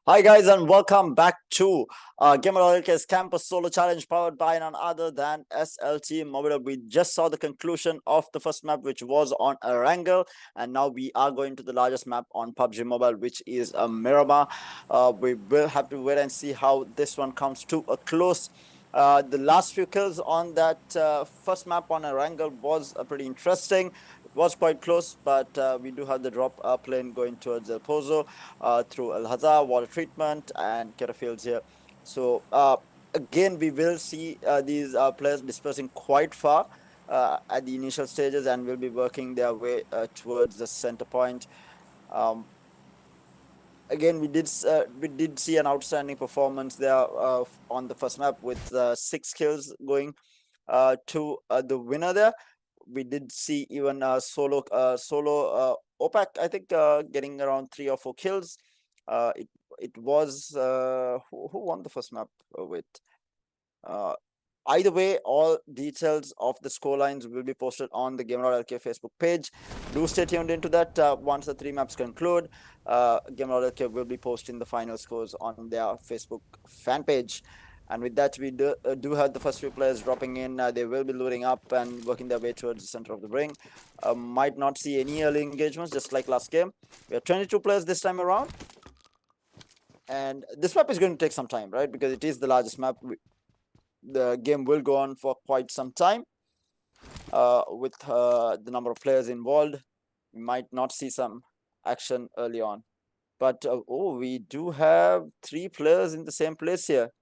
Hi guys, and welcome back to Gamer.LK's Campus Solo Challenge, powered by none other than SLT-MOBITEL. We just saw the conclusion of the first map, which was on Erangel, and now we are going to the largest map on PUBG Mobile, which is Miramar. We will have to wait and see how this one comes to a close. The last few kills on that first map on Erangel was pretty interesting. Was quite close, but we do have the drop plane going towards El Pozo through ELZA, water treatment, and Fields here. So again, we will see these players dispersing quite far at the initial stages, and will be working their way towards the center point. Again, we did see an outstanding performance there on the first map with 6 kills going to the winner there. We did see even solo OPAC, I think, getting around 3 or 4 kills. It was who won the first map with. Either way, all details of the scorelines will be posted on the Gamer.LK Facebook page. Do stay tuned into that. Once the 3 maps conclude, Gamer.LK will be posting the final scores on their Facebook fan page. And with that, we do have the first few players dropping in. They will be loading up and working their way towards the center of the ring. Might not see any early engagements, just like last game. We have 22 players this time around. And this map is going to take some time, right? Because it is the largest map. The game will go on for quite some time. With the number of players involved, we might not see some action early on. But, oh, we do have 3 players in the same place here.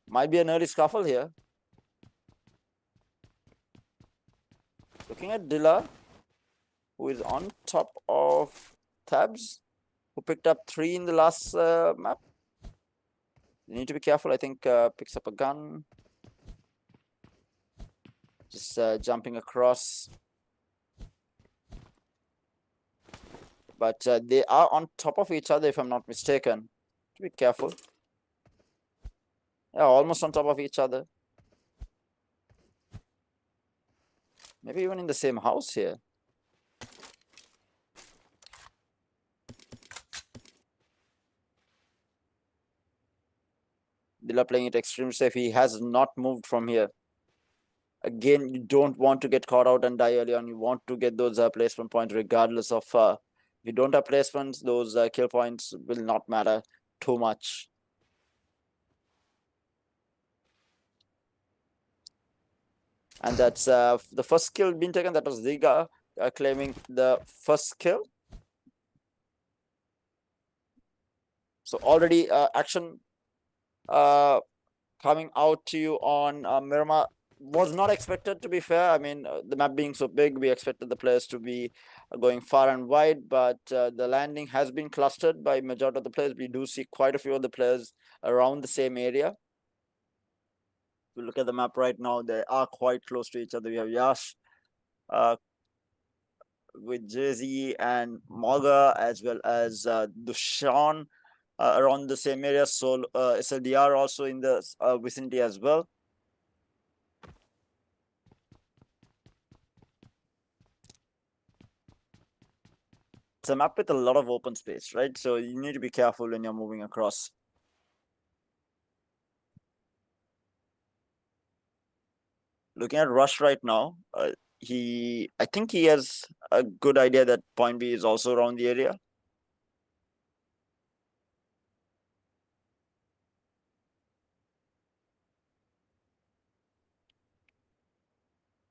Might be an early scuffle here. Looking at Dilla, who is on top of Tabs, who picked up 3 in the last map. You need to be careful. I think picks up a gun. Just jumping across. But they are on top of each other, if I'm not mistaken. Be careful. Yeah, almost on top of each other. Maybe even in the same house here. Dilla playing it extremely safe. He has not moved from here. Again, you don't want to get caught out and die early on. You want to get those placement points regardless of... if you don't have placements, those kill points will not matter too much. And that's the first kill being taken. That was Ziga claiming the first kill. So already action coming out to you on Miramar. Was not expected, to be fair. I mean, the map being so big, we expected the players to be going far and wide. But the landing has been clustered by majority of the players. We do see quite a few of the players around the same area. If you look at the map right now, they are quite close to each other. We have Yash with JAZEE and MORGHA, as well as DUSHAN around the same area. So SLDR also in the vicinity as well. It's a map with a lot of open space, right? So you need to be careful when you're moving across. Looking at Rush right now, I think he has a good idea that point B is also around the area.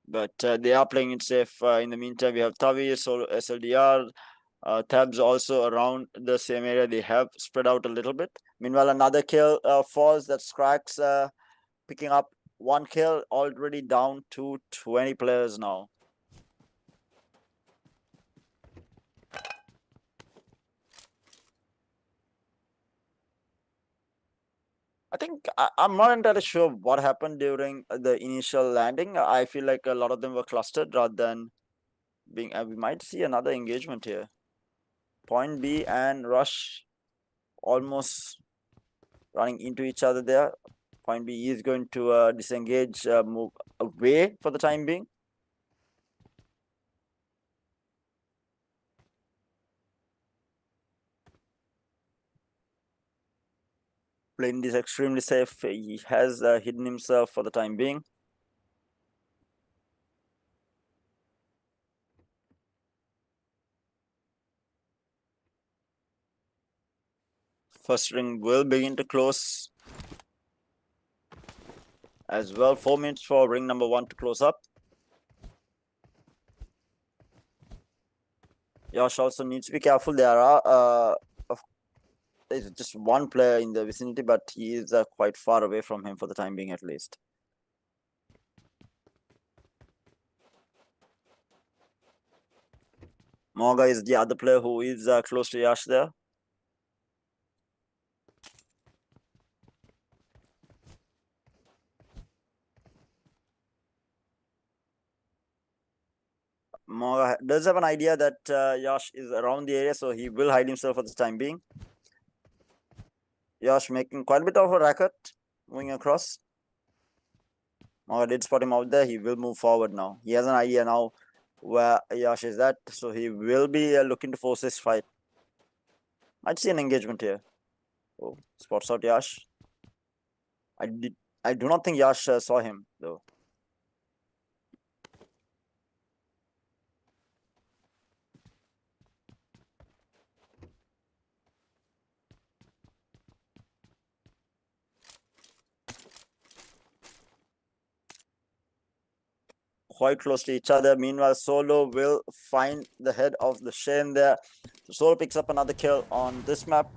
But they are playing it safe. In the meantime, we have THAVI, Solo, SLDR, Tabs also around the same area. They have spread out a little bit. Meanwhile, another kill falls. That's Cracks picking up 1 kill, already down to 20 players now. I think I'm not entirely sure what happened during the initial landing. I feel like a lot of them were clustered rather than being. We might see another engagement here. Point B and Rush almost running into each other there. Point B is going to disengage, move away for the time being. Playing this extremely safe. He has hidden himself for the time being. First ring will begin to close as well. 4 minutes for ring number 1 to close up. Yash also needs to be careful. There's just one player in the vicinity, but he is quite far away from him for the time being at least. MORGHA is the other player who is close to Yash there. MORGHA does have an idea that Yash is around the area, so he will hide himself for the time being. Yash making quite a bit of a racket, moving across. MORGHA did spot him out there. He will move forward now. He has an idea now where Yash is at, so he will be looking to force this fight. I'd see an engagement here. Oh, spots out Yash. I do not think Yash saw him though. Quite close to each other. Meanwhile, Solo will find the head of the Shen there. So Solo picks up another kill on this map.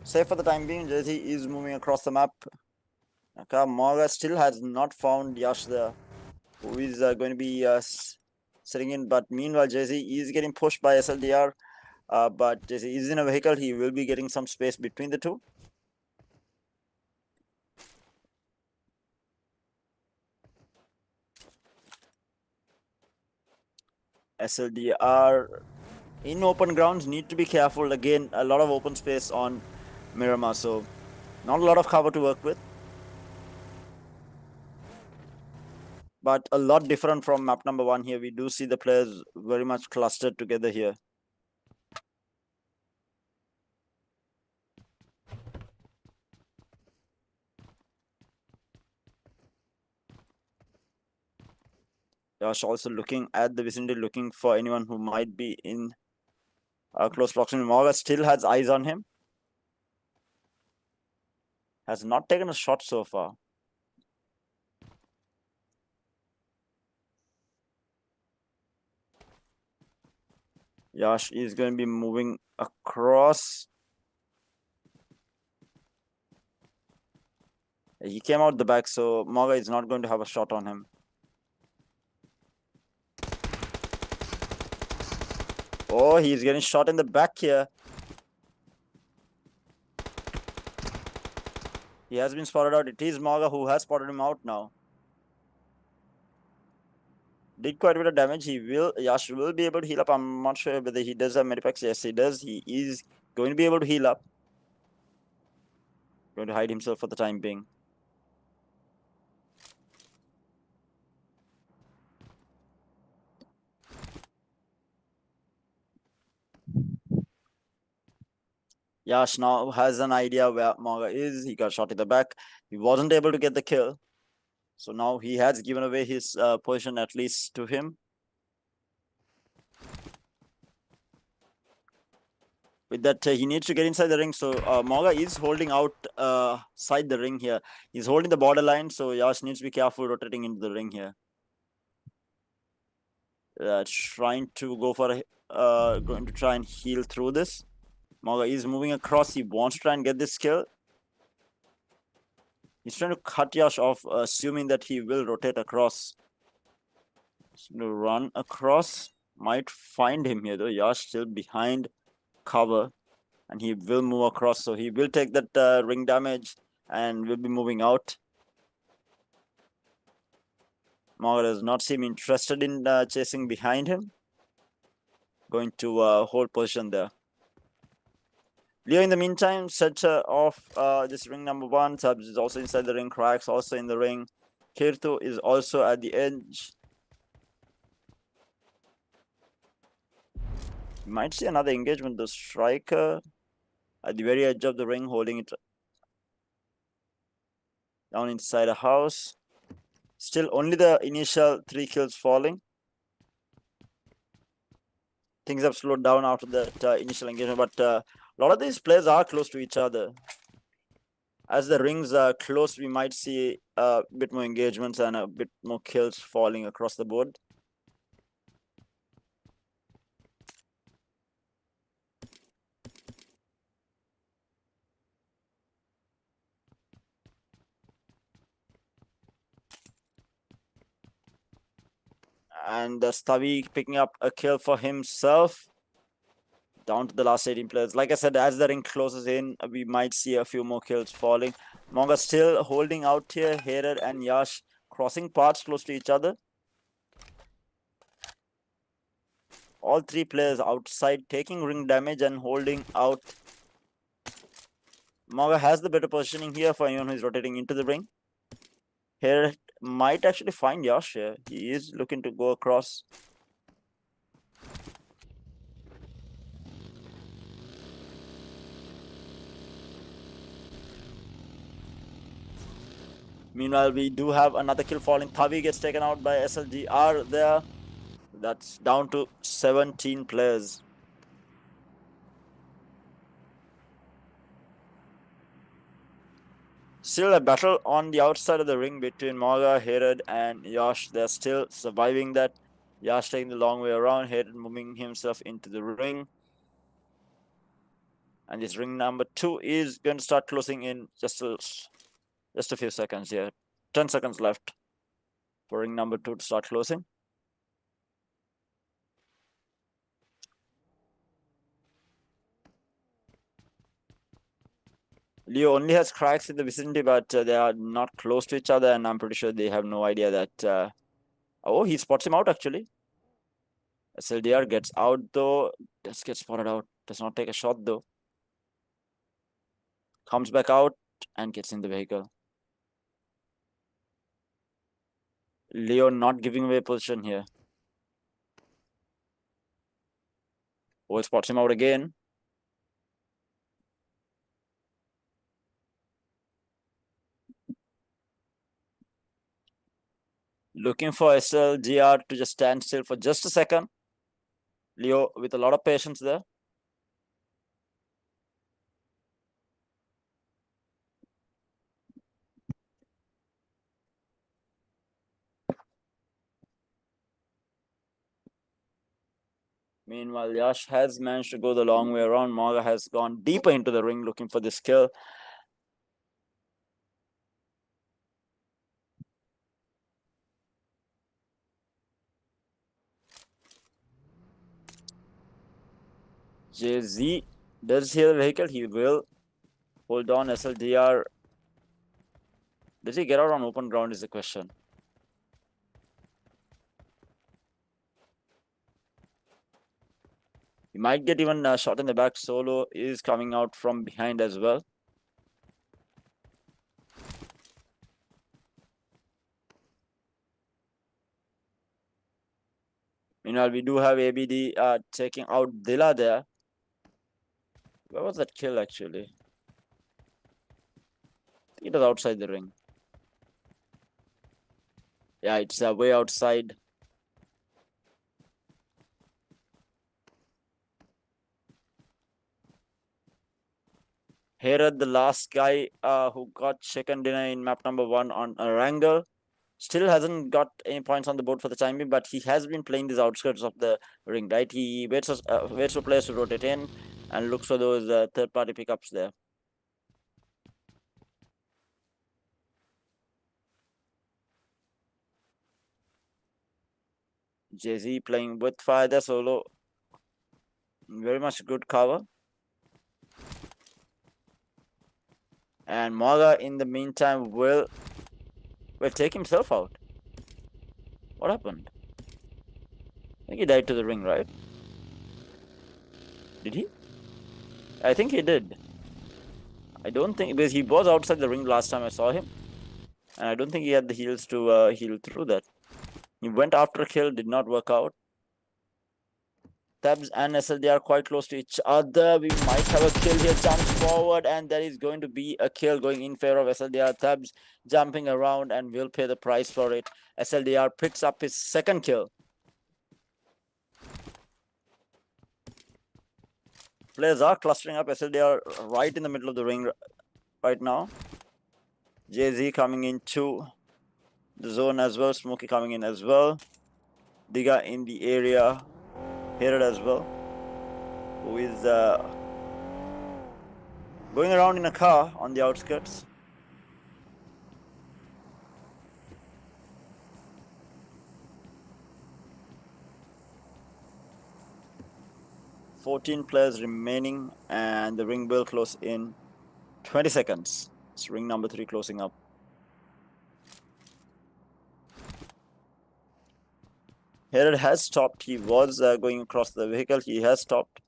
Safe for the time being. JAZEE is moving across the map. Okay, MORGHA still has not found Yash there, who is going to be sitting in. But meanwhile, JAZEE is getting pushed by SLDR. But JAZEE is in a vehicle. He will be getting some space between the two. SLDR in open grounds need to be careful. Again, a lot of open space on Miramar, so not a lot of cover to work with, but a lot different from map number 1 here. We do see the players very much clustered together here. Yash also looking at the vicinity, looking for anyone who might be in close proximity. MORGHA still has eyes on him. Has not taken a shot so far. Yash is going to be moving across. He came out the back, so MORGHA is not going to have a shot on him. Oh, he's getting shot in the back here. He has been spotted out. It is MORGHA who has spotted him out now. Did quite a bit of damage. Yash will be able to heal up. I'm not sure whether he does have medipacks. Yes, he does. He is going to be able to heal up. Going to hide himself for the time being. Yash now has an idea where MORGHA is. He got shot in the back. He wasn't able to get the kill. So now he has given away his position, at least to him. With that, he needs to get inside the ring. So MORGHA is holding outside the ring here. He's holding the borderline. So Yash needs to be careful rotating into the ring here. Trying to go for going to try and heal through this. MORGHA is moving across. He wants to try and get this kill. He's trying to cut Yash off, assuming that he will rotate across. He's going to run across. Might find him here though. Yash still behind cover. And he will move across. So he will take that ring damage. and will be moving out. MORGHA does not seem interested in chasing behind him. Going to hold position there. Leo, in the meantime, center of this ring number 1. Subs is also inside the ring. Cracks also in the ring. Kirtu is also at the edge. You might see another engagement. The striker at the very edge of the ring, holding it down inside a house. Still only the initial 3 kills falling. Things have slowed down after that initial engagement, but a lot of these players are close to each other. As the rings are close, we might see a bit more engagements and a bit more kills falling across the board. And THAVI picking up a kill for himself. Down to the last 18 players. Like I said, as the ring closes in, we might see a few more kills falling. MORGHA still holding out here. HERED and Yash crossing paths close to each other. All 3 players outside taking ring damage and holding out. MORGHA has the better positioning here for anyone who is rotating into the ring. HERED might actually find Yash here. He is looking to go across. Meanwhile, we do have another kill falling. THAVI gets taken out by SLGR there. That's down to 17 players. Still a battle on the outside of the ring between MORGHA, HERED, and Yash. They're still surviving that. Yash taking the long way around. HERED moving himself into the ring. And this ring number 2 is going to start closing in just a few seconds here. 10 seconds left for ring number 2 to start closing. Leo only has cracks in the vicinity, but they are not close to each other, and I'm pretty sure they have no idea that... oh, he spots him out actually. SLDR gets out though. Does get spotted out. Does not take a shot though. Comes back out and gets in the vehicle. Leo not giving away position here. Oh, spots him out again. Looking for SLGR to just stand still for just a second. Leo with a lot of patience there. Meanwhile, Yash has managed to go the long way around. MORGHA has gone deeper into the ring looking for this kill. JZ does hear the vehicle. He will hold on. SLDR. Does he get out on open ground is the question. He might get even a shot in the back. Solo is coming out from behind as well. Meanwhile, we do have ABD taking out Dilla there. Where was that kill actually? I think it was outside the ring. Yeah, it's way outside. HERED, the last guy who got chicken dinner in map number 1 on a wrangle. Still hasn't got any points on the board for the time being, but he has been playing these outskirts of the ring, right? He waits for players to rotate in and looks for those third-party pickups there. JZ playing with fire there. Solo very much good cover. And MORGHA in the meantime will take himself out. What happened? I think he died to the ring, right? Did he? I think he did. I don't think, because he was outside the ring last time I saw him. And I don't think he had the heals to heal through that. He went after a kill, did not work out. Tabs and SLD are quite close to each other. We might have a kill here. Jumps forward, and there is going to be a kill going in favor of SLDR. Tabs jumping around and will pay the price for it. SLDR picks up his second kill. Players are clustering up. SLDR right in the middle of the ring right now. JAZEE coming into the zone as well. Smokey coming in as well. Diga in the area. Here as well, who is going around in a car on the outskirts. $14 players remaining, and the ring will close in 20 seconds. It's ring number 3 closing up. Herod has stopped. He was going across the vehicle. He has stopped.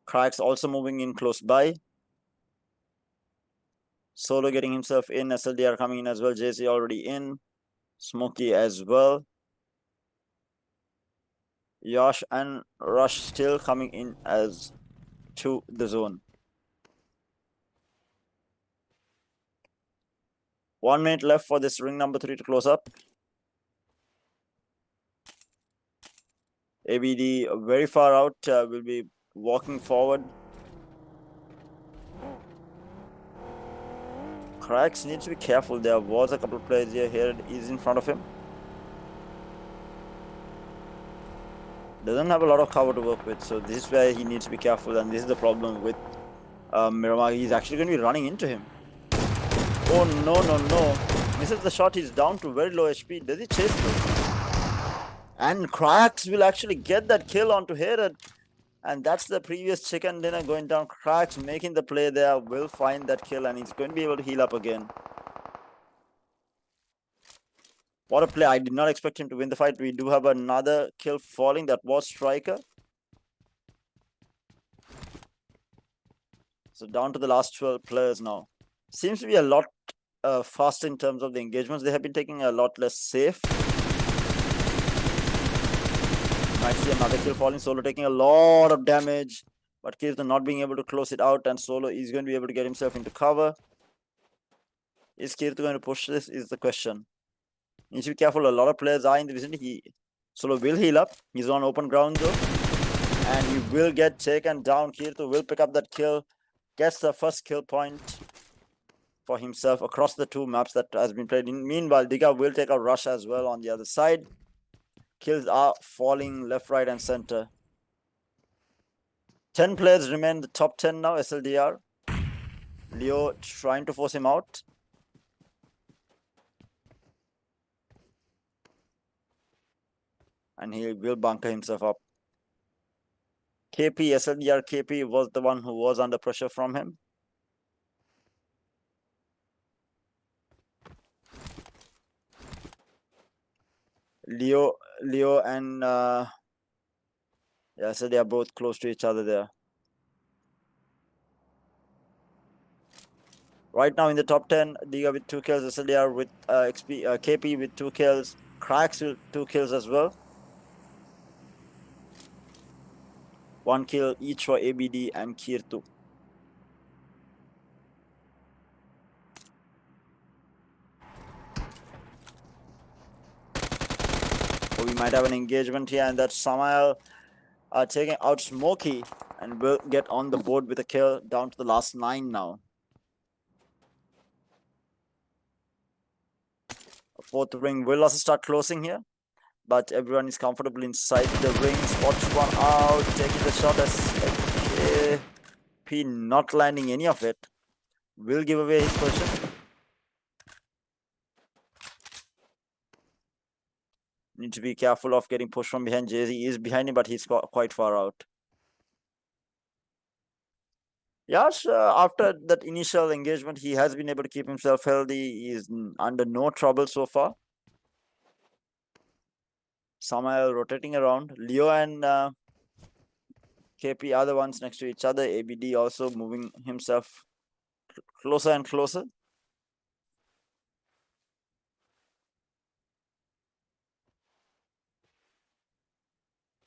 Cracks also moving in close by. Solo getting himself in. SLDR coming in as well. JAZEE already in. Smokey as well. Yash and Rush still coming in as to the zone. 1 minute left for this ring number 3 to close up. ABD very far out, will be walking forward. Cracks needs to be careful. There was a couple of players here. Here it is in front of him. Doesn't have a lot of cover to work with, so this is where he needs to be careful, and this is the problem with Miramar. He's actually going to be running into him. Oh no. Misses the shot. He's down to very low HP. Does he chase through? And Cracks will actually get that kill onto Herod. And that's the previous chicken dinner going down. Cracks making the play there. Will find that kill, and he's going to be able to heal up again. What a play. I did not expect him to win the fight. We do have another kill falling. That was Striker. So down to the last 12 players now. Seems to be a lot faster in terms of the engagements. They have been taking a lot less safe. Might see another kill falling. Solo taking a lot of damage, but Kirtan not being able to close it out, and Solo is going to be able to get himself into cover. Is Kirtan going to push this is the question. Needs to be careful. A lot of players are in the vicinity. Solo will heal up. He's on open ground though, and he will get taken down. Kirtan will pick up that kill, gets the first kill point for himself across the 2 maps that has been played. Meanwhile, Diga will take a rush as well on the other side. Kills are falling left, right, and center. 10 players remain in the top 10 now. SLDR. Leo trying to force him out. And he will bunker himself up. KP, SLDR KP was the one who was under pressure from him. Leo and yeah, so they are both close to each other there. Right now in the top 10, Diga with 2 kills, SLDR with KP with 2 kills, Cracks with 2 kills as well. 1 kill each for ABD and Kirtu. So we might have an engagement here, and that's Samael taking out Smokey, and will get on the board with a kill down to the last 9 now. 4th ring will also start closing here, but everyone is comfortable inside the ring. Spots one out, taking the shot as P not landing any of it. Will give away his position. Need to be careful of getting pushed from behind. JAZEE is behind him, but he's quite far out. Yash, after that initial engagement, he has been able to keep himself healthy. He is under no trouble so far. Samael rotating around. Leo and KP are the ones next to each other. ABD also moving himself closer and closer.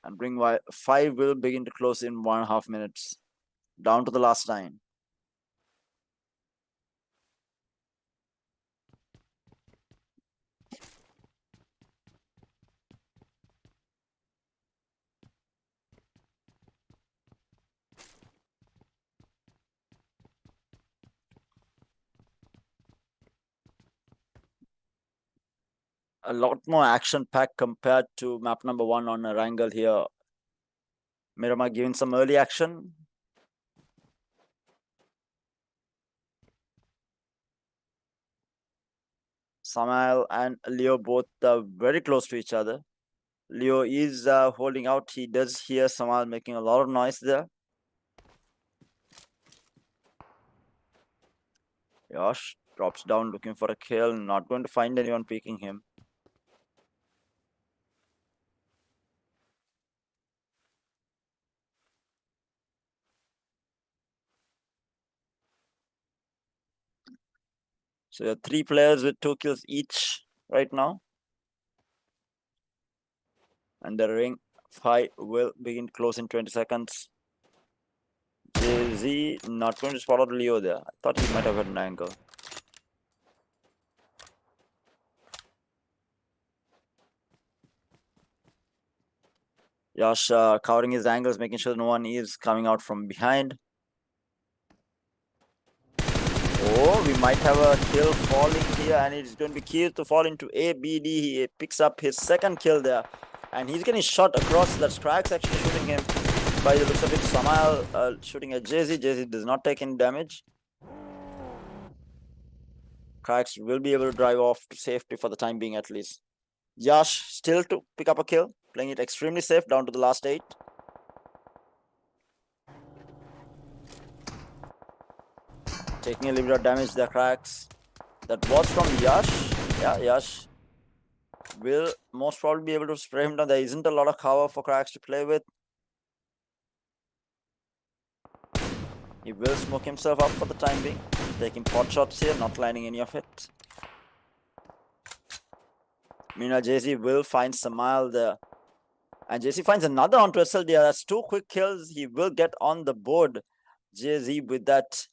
And Ring 5 will begin to close in 1.5 minutes. Down to the last 9. A lot more action packed compared to map number 1 on Erangel here. Miramar giving some early action. Samael and Leo both very close to each other. Leo is holding out. He does hear Samael making a lot of noise there. Yash drops down looking for a kill. Not going to find anyone peeking him. So there are 3 players with 2 kills each right now. And the ring 5 will begin close in 20 seconds. JZ not going to spot out Leo there. I thought he might have had an angle. Yash covering his angles, making sure no one is coming out from behind. Oh, we might have a kill falling here, and it's going to be key to fall into ABD. He picks up his second kill there, and he's getting shot across. That's Cracks actually shooting him. By the looks of it, Samael shooting at JZ. JZ does not take any damage. Cracks will be able to drive off to safety for the time being at least. Yash still to pick up a kill, playing it extremely safe down to the last 8. Taking a little bit of damage there, Cracks. That was from Yash. Yeah, Yash will most probably be able to spray him down. There isn't a lot of cover for Cracks to play with. He will smoke himself up for the time being. Taking pot shots here, not landing any of it. Meanwhile, JC will find Samael there. And JC finds another onto SLD. That's 2 quick kills. He will get on the board. JZ with that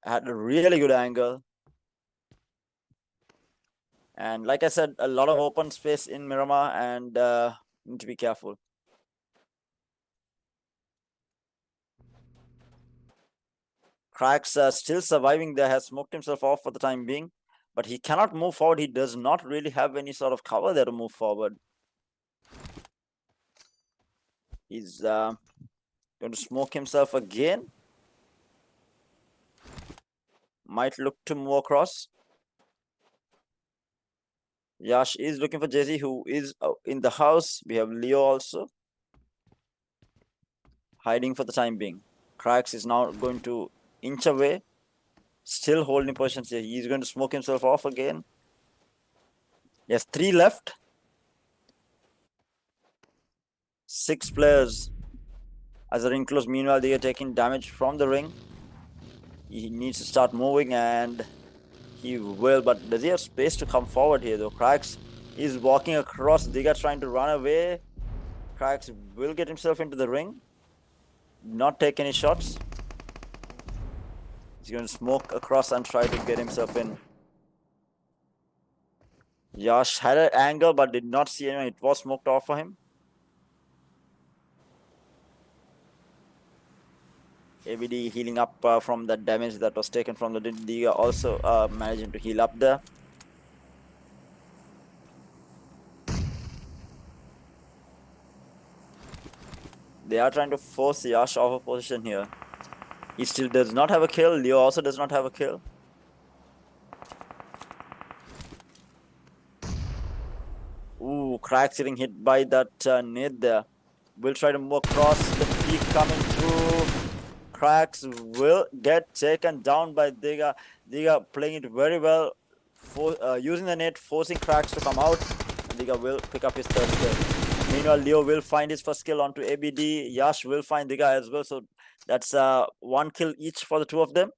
had a really good angle. And like I said, a lot of open space in Miramar, and need to be careful. Cracks still surviving there, has smoked himself off for the time being, but he cannot move forward. He does not really have any sort of cover there to move forward. He's going to smoke himself again. Might look to move across. Yash is looking for JZ, who is in the house. We have Leo also hiding for the time being. Cracks is now going to inch away, still holding positions here. He's going to smoke himself off again. Yes, 3 left. 6 players as the ring close. Meanwhile, they are taking damage from the ring. He needs to start moving, and he will, but does he have space to come forward here though? Cracks is walking across. Diga trying to run away. Cracks will get himself into the ring. Not take any shots. He's going to smoke across and try to get himself in. Yash had an angle but did not see anyone. It was smoked off for him. ABD healing up from the damage that was taken from the Diga, also managing to heal up there. They are trying to force Yash off of position here. He still does not have a kill. Leo also does not have a kill. Ooh, Cracks getting hit by that nade there. Will try to move across. The peak coming through. cracks will get taken down by DIGA. DIGA playing it very well, using the net, forcing cracks to come out. DIGA will pick up his third kill. Meanwhile, Leo will find his first kill onto ABD. Yash will find DIGA as well. So that's 1 kill each for the two of them.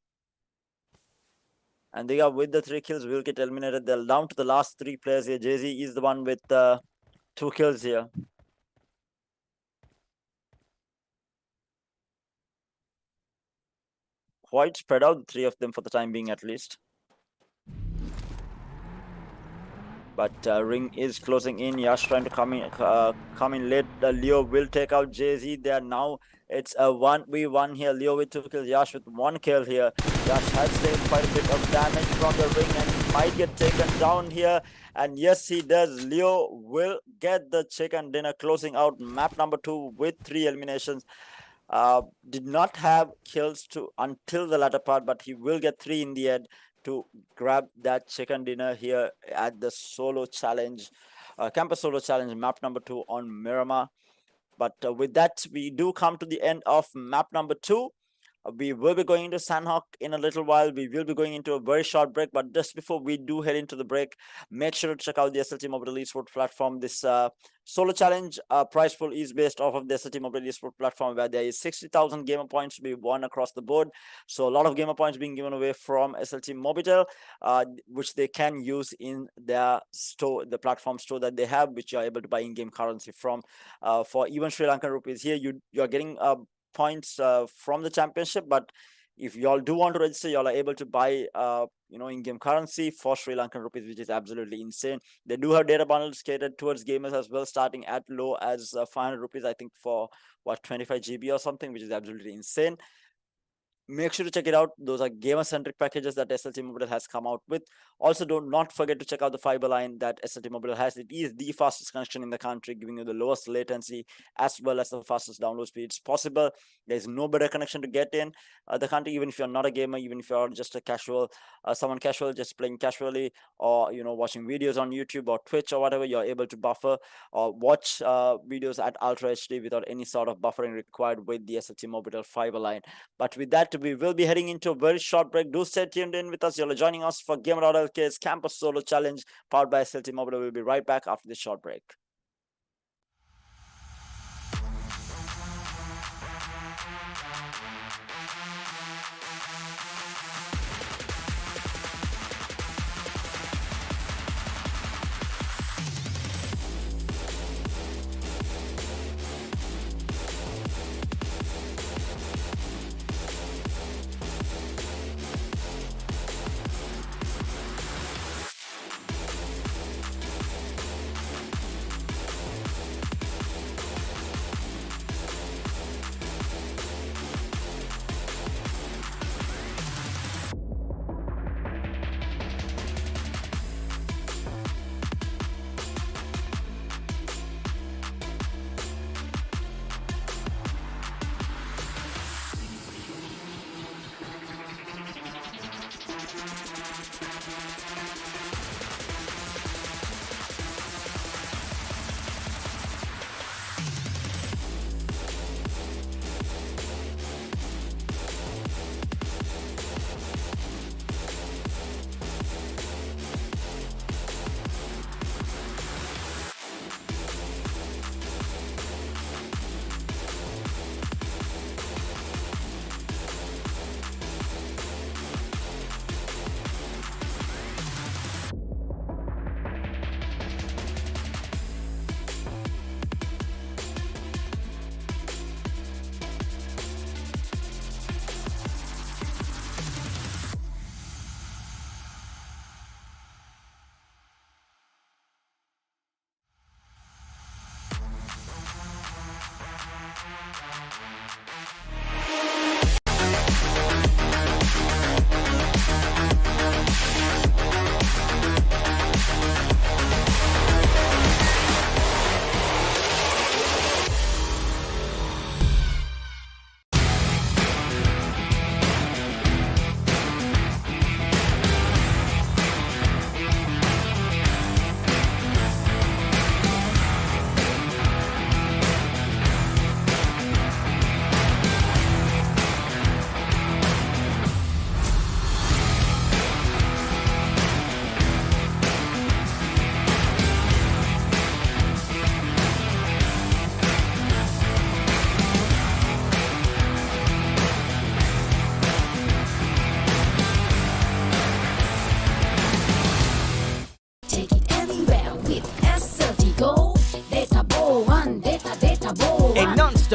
And DIGA with the 3 kills will get eliminated. They're down to the last 3 players here. JAZEE is the one with 2 kills here. Quite spread out, the 3 of them for the time being at least. But Ring is closing in. Yash trying to come in late. Leo will take out JAZEE there now. It's a 1v1 here. Leo with 2 kills. Yash with 1 kill here. Yash has taken quite a bit of damage from the Ring and might get taken down here. And yes, he does. Leo will get the chicken dinner, closing out map number 2 with 3 eliminations. Did not have kills until the latter part, but he will get 3 in the end to grab that chicken dinner here at the solo challenge, campus solo challenge, map number 2 on Miramar. But with that, we do come to the end of map number 2. We will be going into Sandhawk in a little while. We will be going into a very short break, but just before we do head into the break, make sure to check out the SLT-MOBITEL eSport platform. This solo challenge prize pool is based off of the SLT-MOBITEL eSport platform, where there is 60,000 gamer points to be won across the board. So a lot of gamer points being given away from SLT-MOBITEL, which they can use in their store, the platform store that they have, which you are able to buy in-game currency from. For even Sri Lankan rupees here, you are getting points from the championship, but if y'all do want to register, y'all are able to buy in-game currency for Sri Lankan rupees, which is absolutely insane. They do have data bundles catered towards gamers as well, starting at low as 500 rupees, I think, for what, 25 GB or something, which is absolutely insane. Make sure to check it out. Those are gamer-centric packages that SLT-MOBITEL has come out with. Also, do not forget to check out the fiber line that SLT-MOBITEL has. It is the fastest connection in the country, giving you the lowest latency as well as the fastest download speeds possible. There's no better connection to get in the country, even if you're not a gamer, even if you're just a casual, someone casual, just playing casually, or watching videos on YouTube or Twitch or whatever. You're able to buffer or watch videos at Ultra HD without any sort of buffering required with the SLT-MOBITEL fiber line. But with that, we will be heading into a very short break. Do stay tuned in with us. You're joining us for Gamer.LK's Campus Solo Challenge powered by SLT-MOBITEL. We'll be right back after this short break.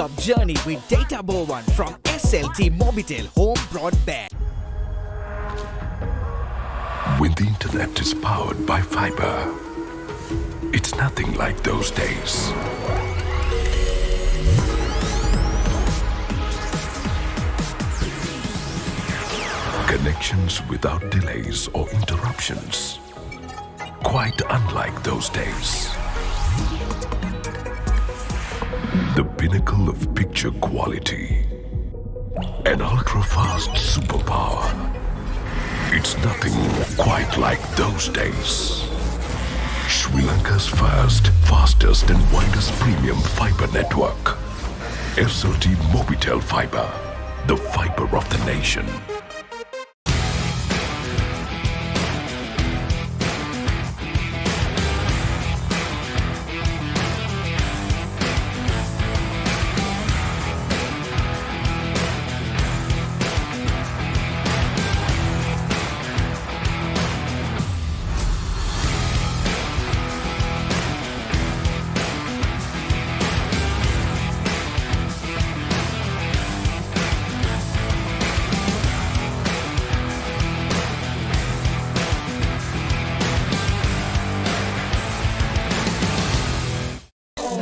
non-stop journey with Data Bow 1 from SLT-MOBITEL Home Broadband. When the internet is powered by fiber, it's nothing like those days. Connections without delays or interruptions. Quite unlike those days. The pinnacle of picture quality. An ultra-fast superpower. It's nothing quite like those days. Sri Lanka's first, fastest and widest premium fiber network. SLT-MOBITEL Fiber, the fiber of the nation.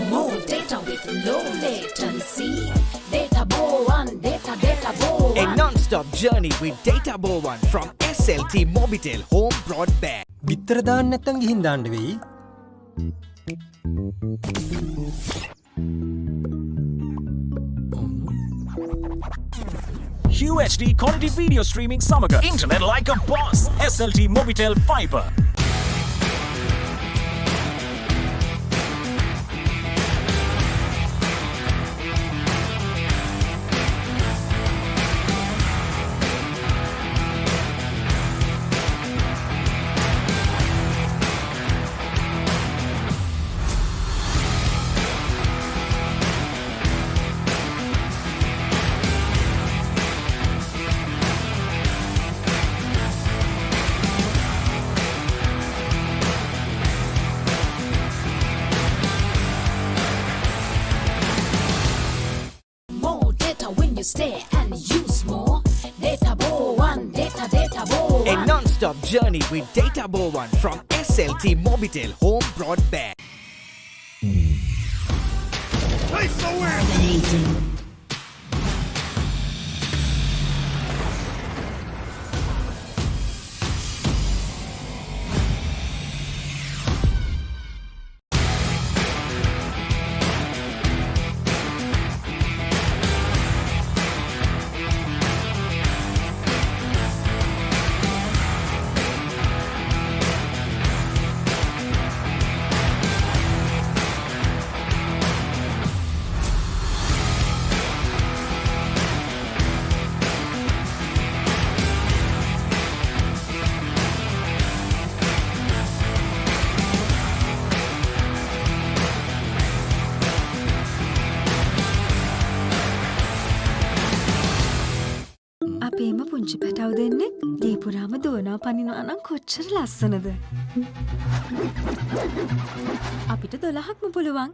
More data with low latency. Data Bow 1, data Bow 1. A non-stop journey with Data Bow 1 from SLT-MOBITEL Home Broadband. බිත්තර දාන්න නැත්තම් ගිහින් දාන්න වෙයි. UHD quality video streaming samaga internet like a boss. SLT-MOBITEL Fiber. More data when you stay and use more. Data Bow 1, data Bow 1. A non-stop journey with Data Bow 1 from SLT-MOBITEL Home Broadband. අපේම පුංචි පැටව් දෙන්නෙක් ගේ පුරාම දුවනවා පනිනවා නම් කොච්චර ලස්සනද. අපිට 12ක්ම පුළුවන්.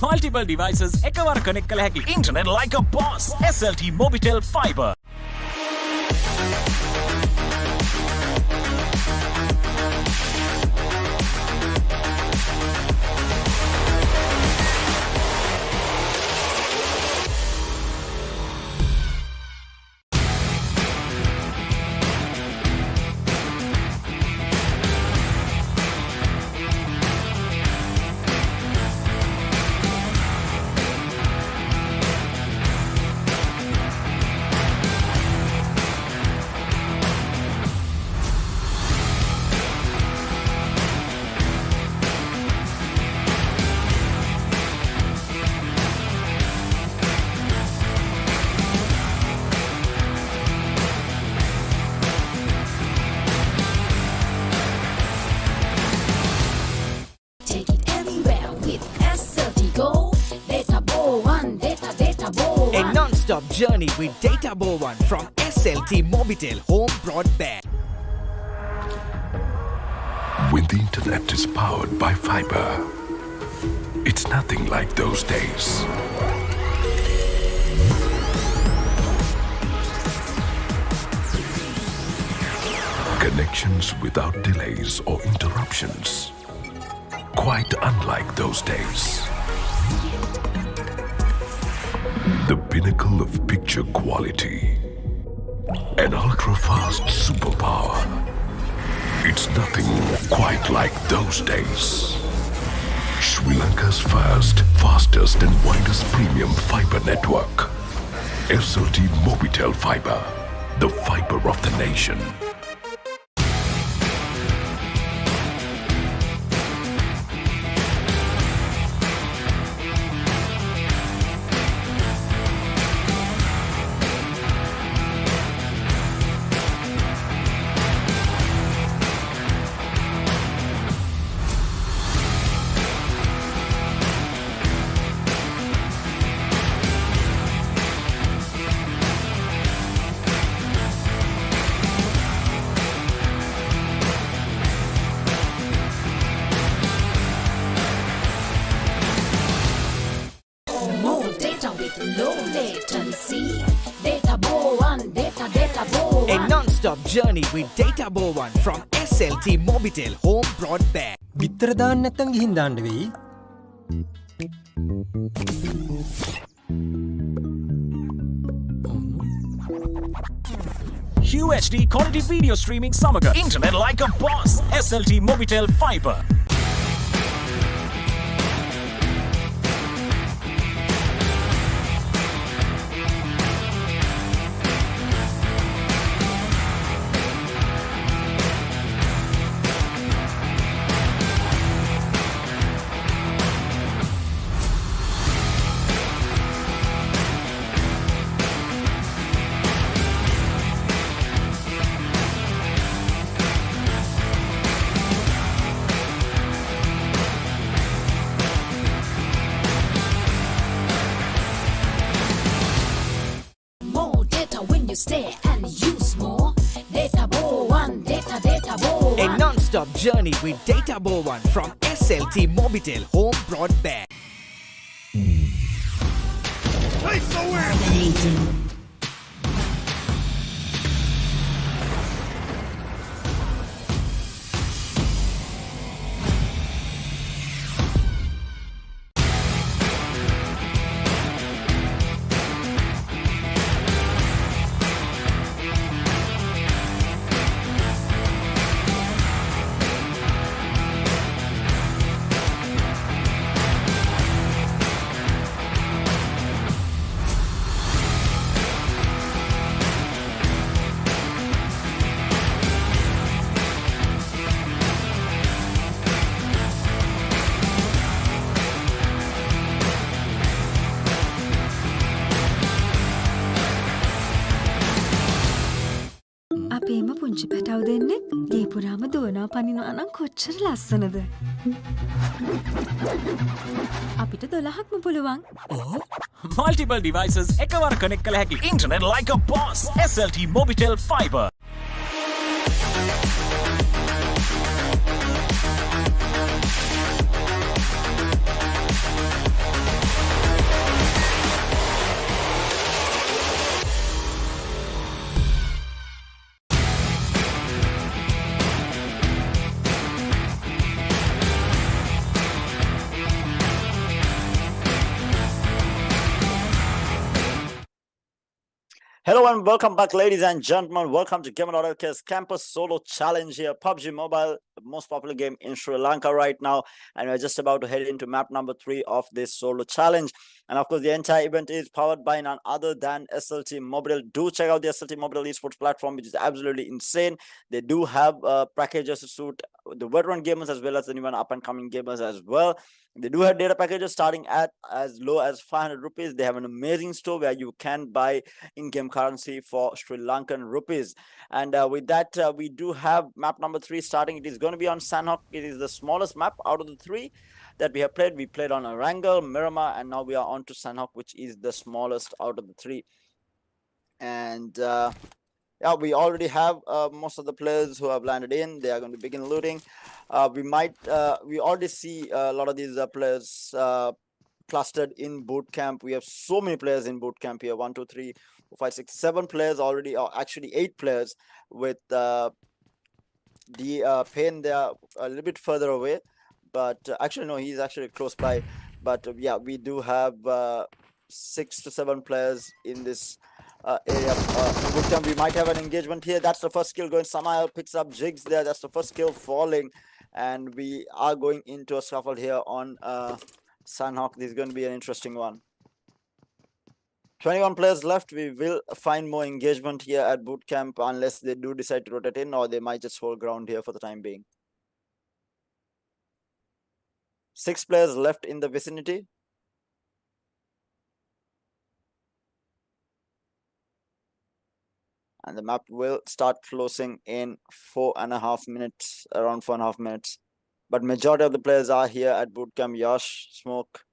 Multiple devices එකවර connect කළ හැකි internet like a boss. SLT-MOBITEL Fiber. Take it everywhere with SLT Go. Data Bow 1, data Bow 1. A non-stop journey with Data Bow 1 from SLT-MOBITEL Home Broadband. When the internet is powered by fiber, it's nothing like those days. Connections without delays or interruptions. Quite unlike those days. The pinnacle of picture quality. An ultra-fast superpower. It's nothing quite like those days. Sri Lanka's first, fastest and widest premium fiber network. SLT-MOBITEL fiber. The fiber of the nation. More data with low latency. Data bow one, data bow A one. non-stop journey with Data Bow 1 from SLT Mobitel Home Broadband. බිත්තර දාන්න නැත්තම් ගිහින් දාන්න වෙයි. UHD quality video streaming samaga internet like a boss. SLT MOBITEL fiber. More data when you stay and use more. Data bow one, data bow A one. non-stop journey with Data Bow 1 from SLT Mobitel Home Broadband. අපේම පුංචි පැටව් දෙන්නෙක් ගේ පුරාම දුවනවා පනිනවා නම් කොච්චර ලස්සනද. අපිට 12ක්ම පුළුවන්. Multiple devices එකවර connect කළ හැකි internet like a boss. SLT MOBITEL fiber. Hello and welcome back, ladies and gentlemen. Welcome to Gamer.LK's Campus Solo Challenge here. PUBG Mobile, the most popular game in Sri Lanka right now. And we're just about to head into map number 3 of this solo challenge. And of course, the entire event is powered by none other than SLT-MOBITEL. Do check out the SLT-MOBITEL esports platform, which is absolutely insane. They do have packages to suit the veteran gamers as well as the new and up-and-coming gamers as well. They do have data packages starting at as low as 500 rupees. They have an amazing store where you can buy in-game currency for Sri Lankan rupees. And with that, we do have map number 3 starting. It is going to be on Sanhok. It is the smallest map out of the 3 that we have played. We played on Erangel, Miramar, and now we are on to Sanhok, which is the smallest out of the 3. And yeah, we already have most of the players who have landed in. They are going to begin looting. We already see a lot of these players clustered in boot camp. We have so many players in boot camp here. 1, 2, 3, 4, 5, 6, 7 players already, or actually 8 players with Pain, they are a little bit further away, but actually no, he's actually close by. But yeah, we do have 6 to 7 players in this area. Bootcamp, we might have an engagement here. That's the first kill going. Samael picks up Jigs there. That's the first kill falling, and we are going into a scuffle here on Sandhawk. This is going to be an interesting one. 21 players left. We will find more engagement here at Bootcamp unless they do decide to rotate in, or they might just hold ground here for the time being. 6 players left in the vicinity. And the map will start closing in 4.5 minutes, around 4.5 minutes. But majority of the players are here at Bootcamp. Yash, Smoke.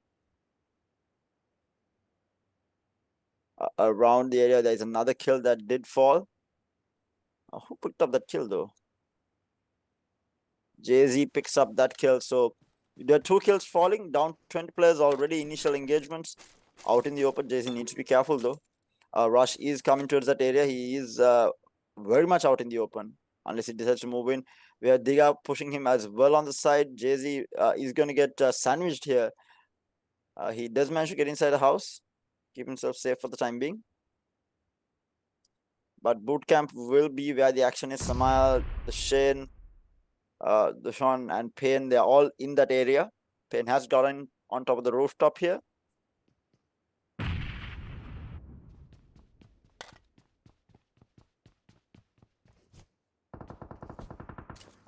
Around the area, there is another kill that did fall. Who picked up that kill though? JZ picks up that kill. So there are 2 kills falling, down 20 players already. Initial engagements out in the open. JZ needs to be careful though. Rush is coming towards that area. He is very much out in the open unless he decides to move in. We have Diga pushing him as well on the side. JZ is going to get sandwiched here. He does manage to get inside the house. Keep himself safe for the time being. But Bootcamp will be where the action is. Samael, the Shane, the Sean and Payne, they're all in that area. Payne has gotten on top of the rooftop here.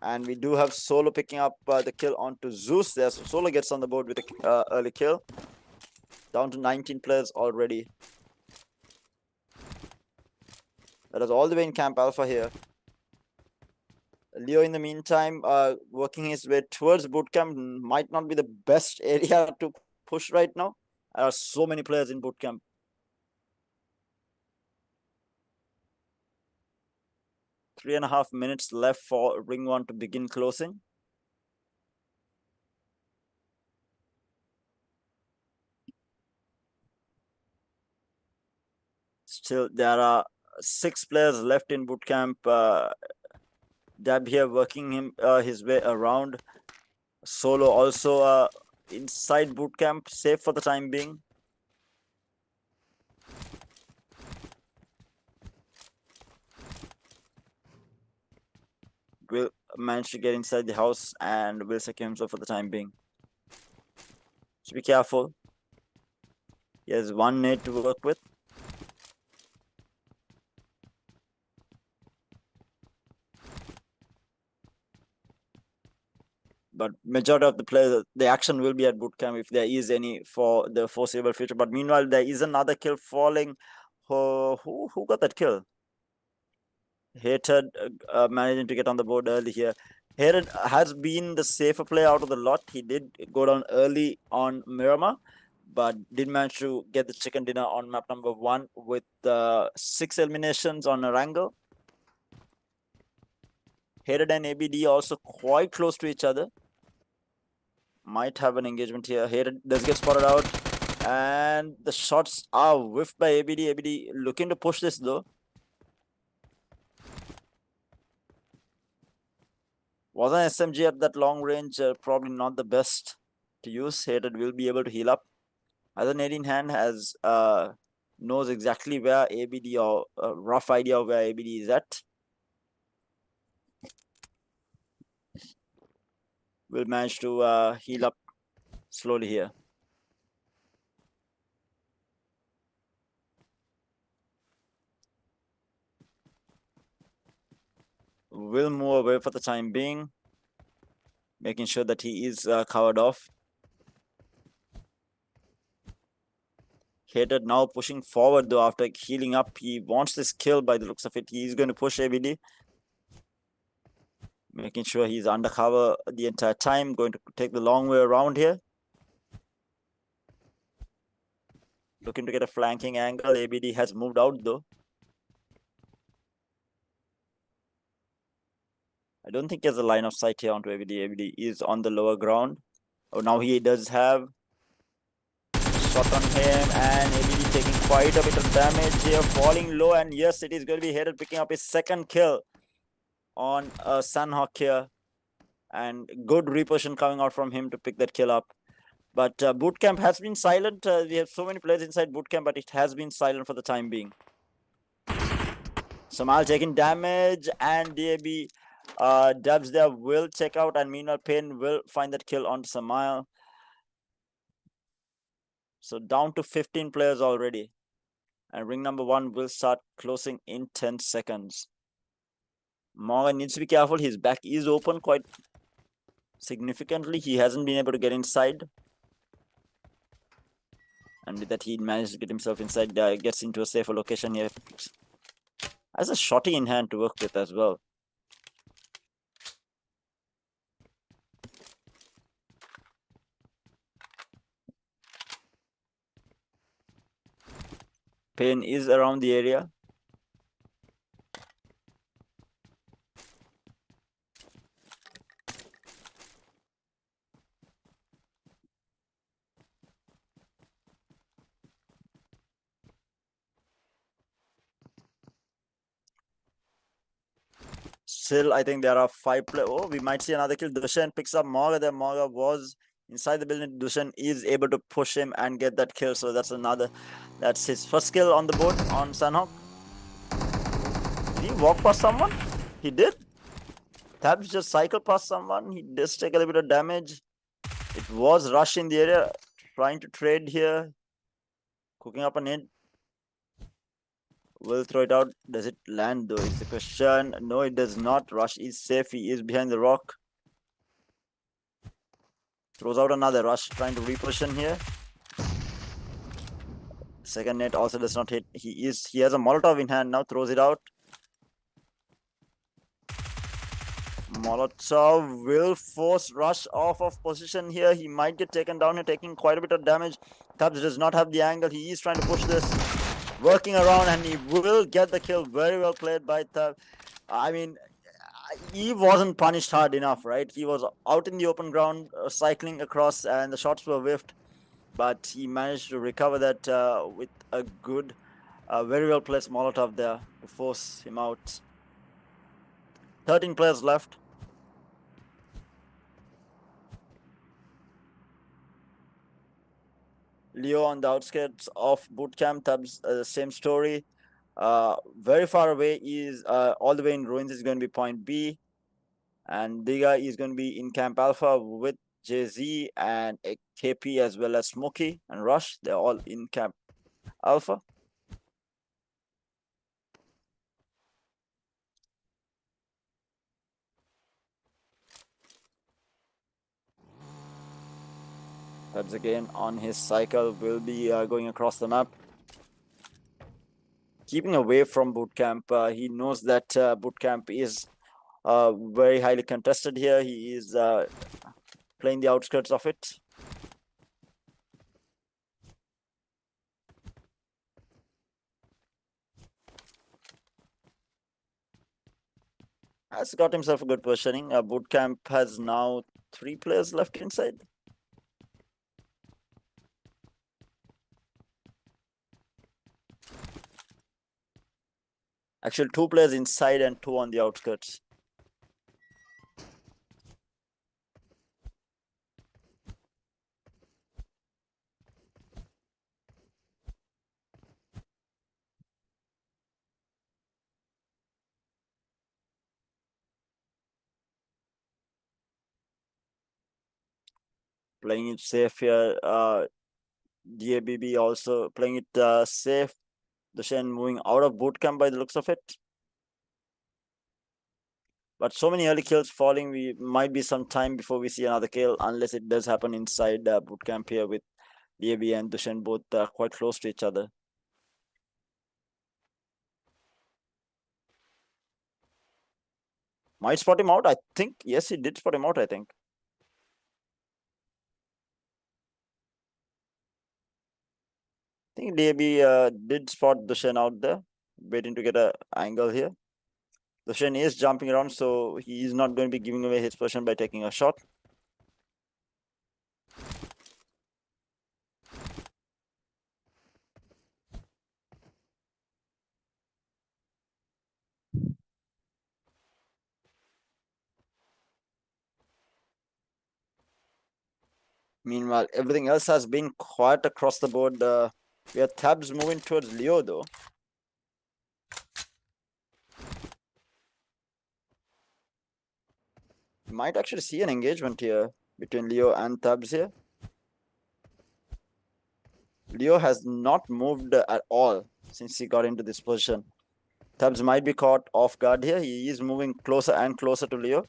And we do have Solo picking up the kill onto Zeus there. So Solo gets on the board with the early kill. Down to 19 players already. That is all the way in Camp Alpha here. Leo, in the meantime, working his way towards Bootcamp. Might not be the best area to push right now. There are so many players in Bootcamp. Three and a half minutes left for Ring 1 to begin closing. Still, there are 6 players left in Bootcamp. Dab here working his way around. Solo also inside Bootcamp, safe for the time being. Will manage to get inside the house and will secure himself for the time being. So be careful. He has 1 nade to work with. But majority of the players, the action will be at Bootcamp if there is any for the foreseeable future. But meanwhile, there is another kill falling. Who got that kill? Hated managing to get on the board early here. Hated has been the safer player out of the lot. He did go down early on Miramar, but did manage to get the chicken dinner on map number 1 with 6 eliminations on a wrangle. Hated and ABD also quite close to each other. Might have an engagement here. Hated does get spotted out, and the shots are whiffed by ABD. ABD looking to push this though. Was an SMG at that long range, probably not the best to use. Hated will be able to heal up. Other nade in hand has knows exactly where ABD, or a rough idea of where ABD is at. Will manage to heal up slowly here. Will move away for the time being, making sure that he is covered off. Hated now pushing forward though after healing up. He wants this kill by the looks of it. He's going to push ABD. Making sure he's undercover the entire time. Going to take the long way around here. Looking to get a flanking angle. ABD has moved out though. I don't think he has a line of sight here onto ABD. ABD is on the lower ground. Oh, now he does have shot on him, and ABD taking quite a bit of damage here, falling low, and yes, it is going to be Hated picking up his 2nd kill. on Sanhok here, and good reposition coming out from him to pick that kill up. But Bootcamp has been silent. We have so many players inside Bootcamp, but it has been silent for the time being. Samal taking damage, and DAB Dubs there will check out, and meanwhile Pain will find that kill on Samal. So down to 15 players already, and ring number 1 will start closing in 10 seconds. Morgan needs to be careful. His back is open quite significantly. He hasn't been able to get inside, and with that he managed to get himself inside. Gets into a safer location here. Has a shotty in hand to work with as well. Pain is around the area. Still, I think there are 5 players. Oh, we might see another kill. Dushan picks up Morgha there. Morgha was inside the building. Dushan is able to push him and get that kill. So that's his first kill on the board on Sanhok. Did he walk past someone? He did. Tabs just cycled past someone. He does take a little bit of damage. It was Rush in the area, trying to trade here. Cooking up a nade. Will throw it out. Does it land though? It's the question. No, it does not. Rush is safe. He is behind the rock. Throws out another. Rush trying to reposition here. Second net also does not hit. He has a Molotov in hand now. Throws it out. Molotov will force Rush off of position here. He might get taken down here, taking quite a bit of damage. Tubbs does not have the angle. He is trying to push this. Working around, and he will get the kill. Very well played by Tubbs. I mean, he wasn't punished hard enough, right? He was out in the open ground, cycling across, and the shots were whiffed. But he managed to recover that with a good, very well placed Molotov there to force him out. 13 players left. Leo on the outskirts of Bootcamp. Tubbs, same story. Very far away is all the way in ruins is going to be point B, and Diga is going to be in Camp Alpha with JZ and KP as well as Smokey and Rush. They're all in Camp Alpha. Tubbs again on his cycle will be going across the map, keeping away from Bootcamp. He knows that Bootcamp is very highly contested here. He is playing the outskirts of it. Has got himself a good positioning. Bootcamp has now 3 players left inside. Actually, 2 players inside and 2 on the outskirts. Playing it safe here. DABB also playing it safe. Dushan moving out of Bootcamp by the looks of it. But so many early kills falling, we might be some time before we see another kill, unless it does happen inside Bootcamp here with DAB and Dushan both quite close to each other. Might spot him out, I think. Yes, he did spot him out, I think. I think DAB did spot Dushan out there, waiting to get an angle here. Dushan is jumping around, so he is not going to be giving away his position by taking a shot. Meanwhile, everything else has been quiet across the board. We have Tabs moving towards Leo though. Might actually see an engagement here between Leo and Tabs here. Leo has not moved at all since he got into this position. Tabs might be caught off guard here. He is moving closer and closer to Leo.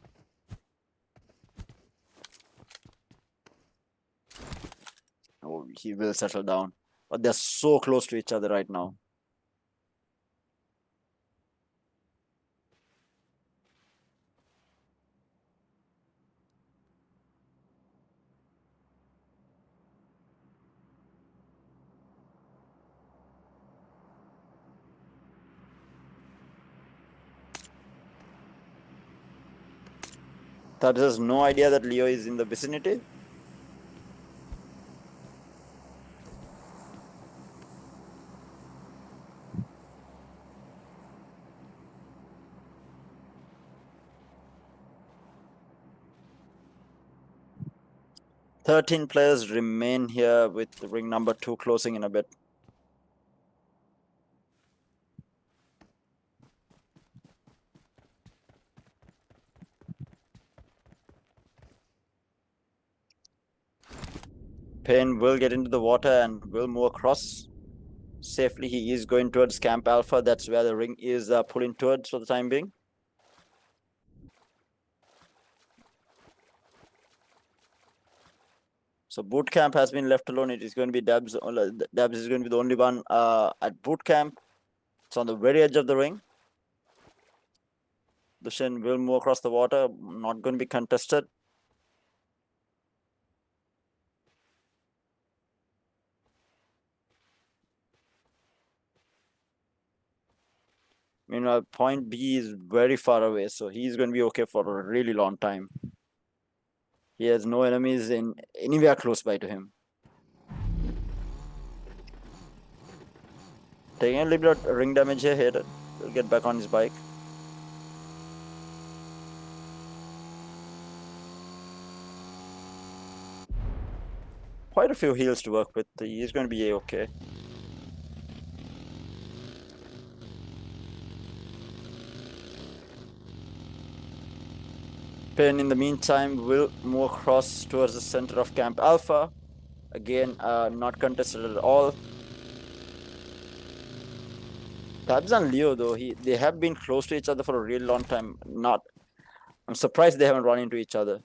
Oh, he will settle down. But they're so close to each other right now. Tabs has no idea that Leo is in the vicinity. "13 players remain here with ring number 2 closing in a bit. Pain will get into the water and will move across safely. He is going towards Camp Alpha. That's where the ring is pulling towards for the time being. So boot camp has been left alone. It is going to be Dabs. Dabs is going to be the only one at boot camp. It's on the very edge of the ring. Dushan will move across the water. Not going to be contested. Meanwhile, point B is very far away, so he's going to be okay for a really long time. He has no enemies in anywhere close by to him. Taking a little bit of ring damage here. He'll get back on his bike. Quite a few heals to work with. He's going to be okay. Pain in the meantime will move across towards the center of Camp Alpha. Again, not contested at all. Tabs and Leo though, they have been close to each other for a really long time. I'm surprised they haven't run into each other.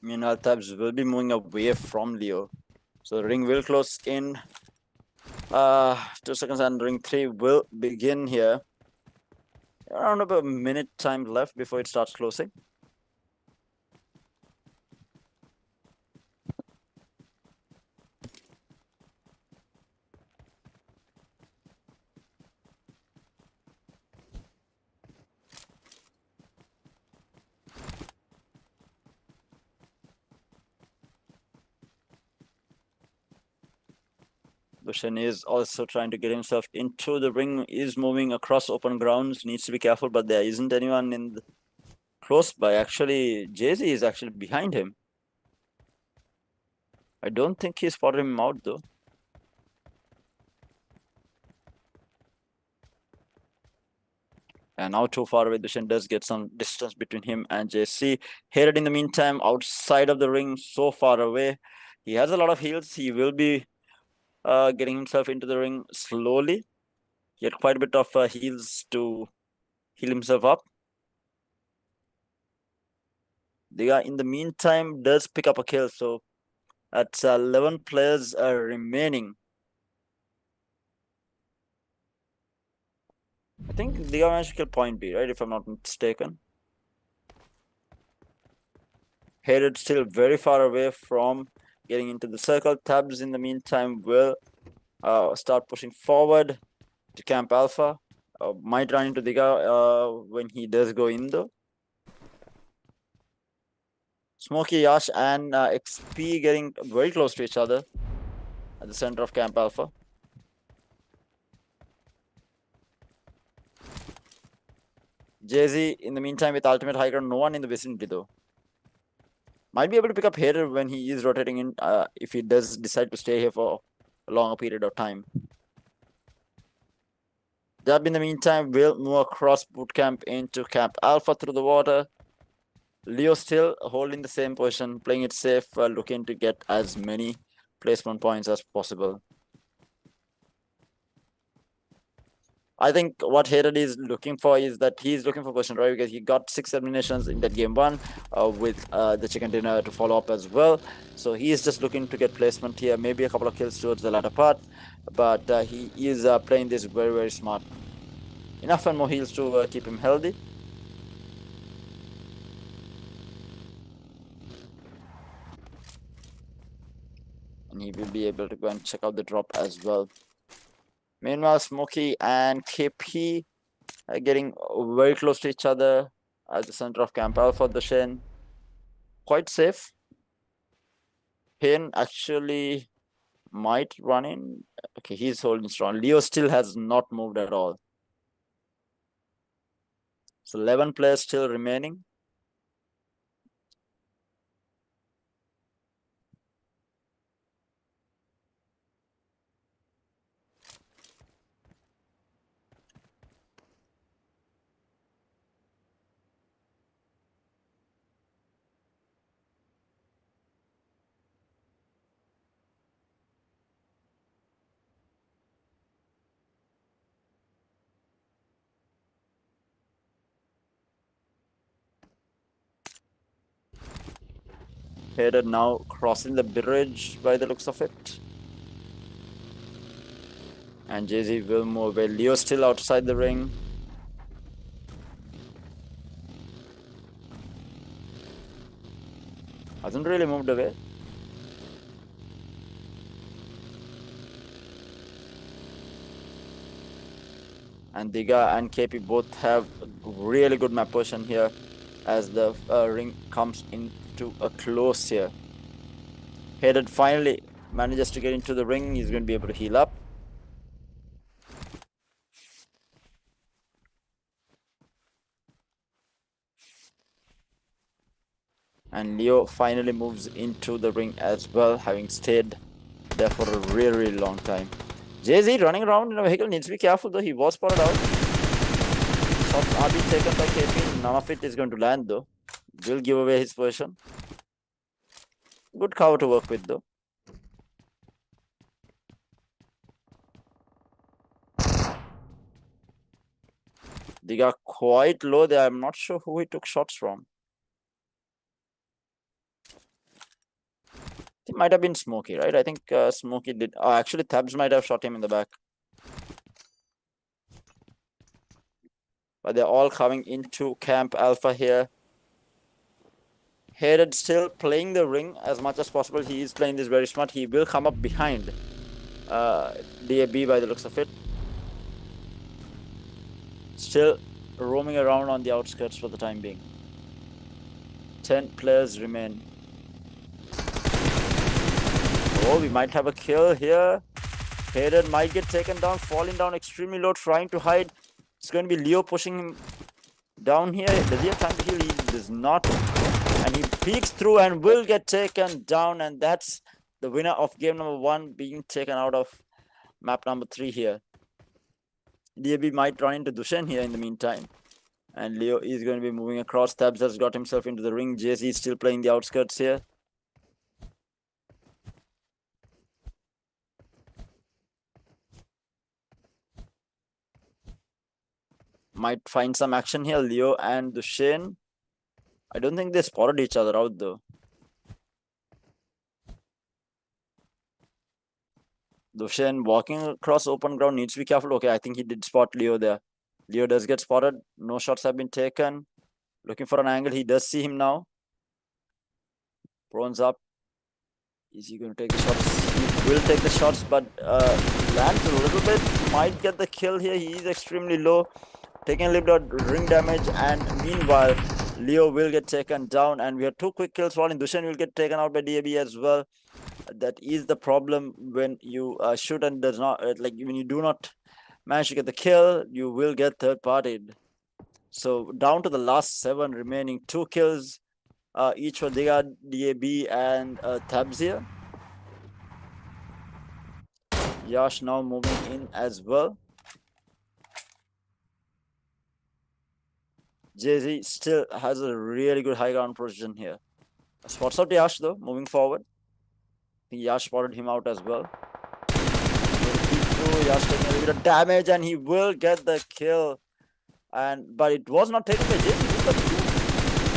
Meanwhile, Tabs will be moving away from Leo. So the ring will close in. 2 seconds and ring 3 will begin here. Around about a minute time left before it starts closing. Dushan is also trying to get himself into the ring, is moving across open grounds, needs to be careful, but there isn't anyone in the close by. Actually, JAZEE is actually behind him. I don't think he spotted him out though. And now too far away, Dushan does get some distance between him and JC. Headed in the meantime, outside of the ring, so far away. He has a lot of heals. He will be getting himself into the ring slowly. He had quite a bit of heals to heal himself up. The guy in the meantime does pick up a kill, so that's 11 players remaining. I think the guy managed to kill point B, right? If I'm not mistaken. Headed still very far away from getting into the circle. Tabs in the meantime will start pushing forward to Camp Alpha. Might run into Diga when he does go in though. Smokey, Yash, and XP getting very close to each other at the center of Camp Alpha. JZ in the meantime with ultimate high ground, no one in the vicinity though. Might be able to pick up Hater when he is rotating in if he does decide to stay here for a longer period of time. Dab in the meantime will move across bootcamp into Camp Alpha through the water. Leo still holding the same position, playing it safe, looking to get as many placement points as possible. I think what Hated is looking for is that he's looking for position, right? Because he got 6 eliminations in that game 1 with the chicken dinner to follow up as well. So he is just looking to get placement here, maybe a couple of kills towards the latter part. But he is playing this very, very smart. Enough and more heals to keep him healthy. And he will be able to go and check out the drop as well. Meanwhile, Smokey and KP are getting very close to each other at the center of Camp Alpha. DUSHAN quite safe. Payne actually might run in. Okay, he's holding strong. Leo still has not moved at all. So 11 players still remaining. Headed now crossing the bridge by the looks of it. And JZ will move away. Leo still outside the ring. Hasn't really moved away. And Diga and KP both have really good map position here as the ring comes into a close here. Headed finally manages to get into the ring. He's going to be able to heal up. And Leo finally moves into the ring as well, having stayed there for a really, really long time. JZ running around in a vehicle needs to be careful though. He was spotted out. Shots are being taken by KP. None of it is going to land though. Will give away his position. Good cover to work with though. They got quite low there. I'm not sure who he took shots from. It might have been Smokey, right? I think Smokey did. Actually, Thabs might have shot him in the back. But they're all coming into Camp Alpha here. Headed still playing the ring as much as possible. He is playing this very smart. He will come up behind DAB by the looks of it. Still roaming around on the outskirts for the time being. 10 players remain. Oh, we might have a kill here. Headed might get taken down, falling down extremely low, trying to hide. It's going to be Leo pushing him down here. Does he have time to heal? He does not. And he peeks through and will get taken down. And that's the winner of game number 1 being taken out of map number 3 here. DAB might run into DUSHAN here in the meantime. And Leo is going to be moving across. Tabs has got himself into the ring. JC is still playing the outskirts here. Might find some action here. Leo and DUSHAN. I don't think they spotted each other out though. DUSHAN walking across open ground needs to be careful. Okay, I think he did spot Leo there. Leo does get spotted. No shots have been taken. Looking for an angle. He does see him now. Prawns up. Is he going to take the shots? He will take the shots, but lands a little bit. Might get the kill here. He is extremely low, taking a little bit of ring damage. And meanwhile, Leo will get taken down. And we have 2 quick kills rolling. DUSHAN will get taken out by DAB as well. That is the problem when you shoot and does not, like when you do not manage to get the kill, you will get third partied. So down to the last 7 remaining, 2 kills each for DIGA, DAB, and Thabs here. Yash now moving in as well. JZ still has a really good high ground position here. Spots out Yash though, moving forward. I think Yash spotted him out as well. Yash taking a little bit of damage, and he will get the kill. But it was not taken by JZ.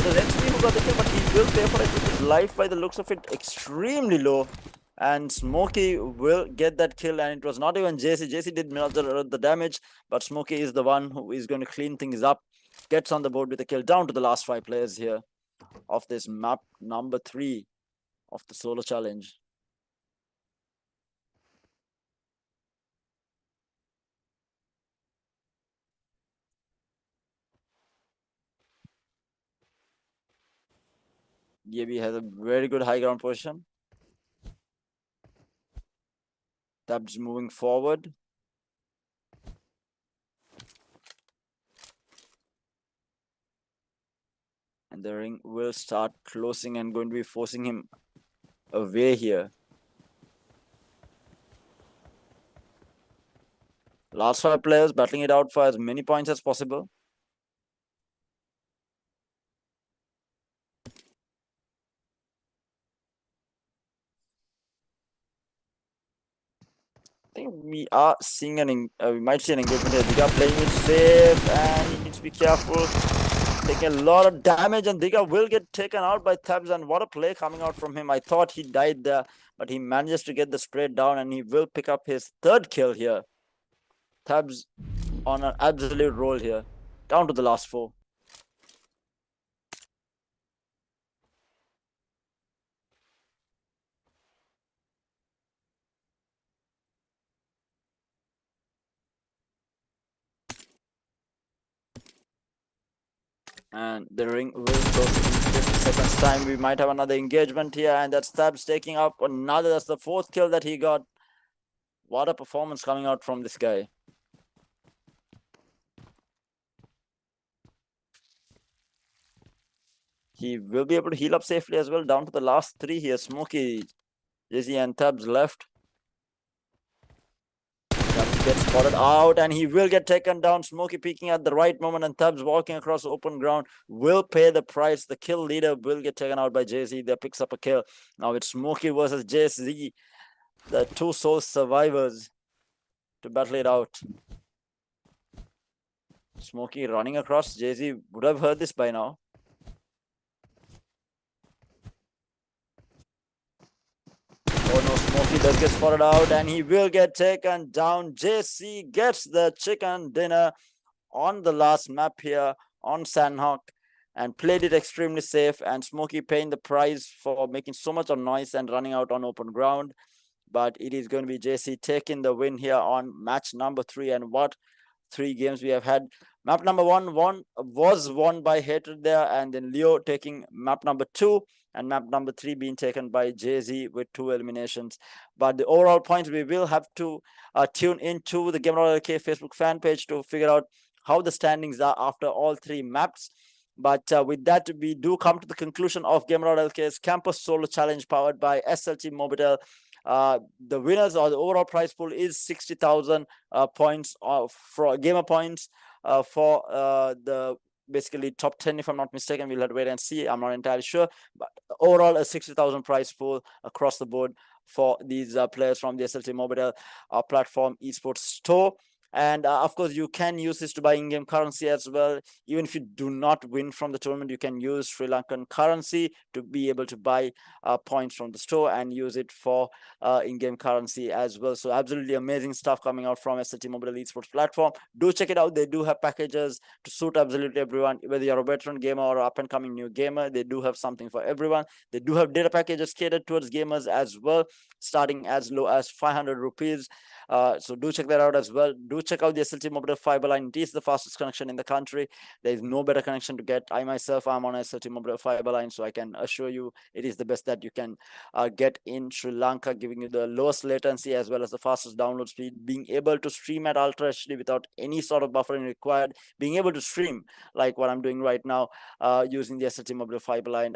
The XP who got the kill, but he will pay for it with his life by the looks of it, extremely low. And Smokey will get that kill, and it was not even JC. JC did the damage, but Smokey is the one who is going to clean things up. Gets on the board with a kill, down to the last 5 players here of this map number 3 of the solo challenge. DAB has a very good high ground position. Tabs moving forward. And the ring will start closing and going to be forcing him away here. Last 5 players battling it out for as many points as possible. I think we are seeing we might see an engagement here. Diga playing it safe, and he needs to be careful. Taking a lot of damage, and Diga will get taken out by Thabs. And what a play coming out from him. I thought he died there, but he manages to get the spray down, and he will pick up his 3rd kill here. Thabs on an absolute roll here, down to the last 4. And the ring will close in 50 seconds time. We might have another engagement here, and that's Thabs taking up another. That's the 4th kill that he got. What a performance coming out from this guy. He will be able to heal up safely as well. Down to the last 3 here. Smokey, JZ, and Thabs left. Thabs gets spotted out, and he will get taken down. Smokey peeking at the right moment, and Thabs walking across open ground will pay the price. The kill leader will get taken out by JZ. There picks up a kill. Now it's Smokey versus JZ, the 2 sole survivors to battle it out. Smokey running across. JZ would have heard this by now. Oh no, Smokey does get spotted out, and he will get taken down. JC gets the chicken dinner on the last map here on Sandhawk, and played it extremely safe. And Smokey paying the price for making so much of noise and running out on open ground. But it is going to be JC taking the win here on match number 3. And what 3 games we have had. Map number 1 was won by Hatred there, and then Leo taking map number 2, and map number 3 being taken by JZ with 2 eliminations. But the overall points, we will have to tune into the Gamer.LK Facebook fan page to figure out how the standings are after all 3 maps. But with that, we do come to the conclusion of Gamer.LK's Campus Solo Challenge powered by SLT-MOBITEL. The winners, or the overall prize pool, is 60,000 points for gamer points for the basically top 10, if I'm not mistaken. We'll have to wait and see. I'm not entirely sure, but overall a 60,000 prize pool across the board for these players from the SLT-MOBITEL platform esports store. And of course, you can use this to buy in-game currency as well. Even if you do not win from the tournament, you can use Sri Lankan currency to be able to buy points from the store and use it for in-game currency as well. So absolutely amazing stuff coming out from SLT-MOBITEL esports platform. Do check it out. They do have packages to suit absolutely everyone, whether you're a veteran gamer or up and coming new gamer. They do have something for everyone. They do have data packages catered towards gamers as well, starting as low as 500 rupees. So do check that out as well. Do check out the SLT-MOBITEL fiber line. It is the fastest connection in the country. There is no better connection to get. I myself am on SLT-MOBITEL fiber line, so I can assure you it is the best that you can get in Sri Lanka, giving you the lowest latency as well as the fastest download speed, being able to stream at Ultra HD without any sort of buffering required, being able to stream like what I'm doing right now using the SLT-MOBITEL fiber line.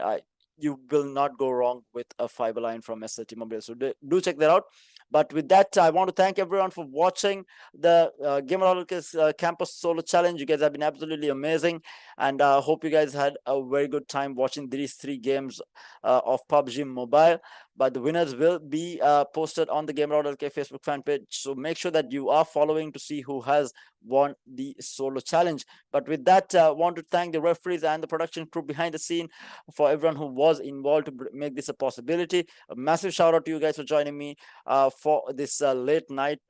You will not go wrong with a fiber line from SLT-MOBITEL. So do check that out. But with that, I want to thank everyone for watching the Gamer.LK Campus Solo Challenge. You guys have been absolutely amazing. And I hope you guys had a very good time watching these 3 games of PUBG Mobile. But the winners will be posted on the Gamer.LK Facebook fan page. So make sure that you are following to see who has won the solo challenge. But with that, I want to thank the referees and the production crew behind the scene for everyone who was involved to make this a possibility. A massive shout out to you guys for joining me for this late night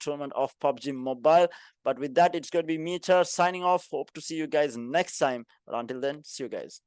tournament of PUBG Mobile. But with that, it's going to be me, Char, signing off. Hope to see you guys next time. But until then, see you guys.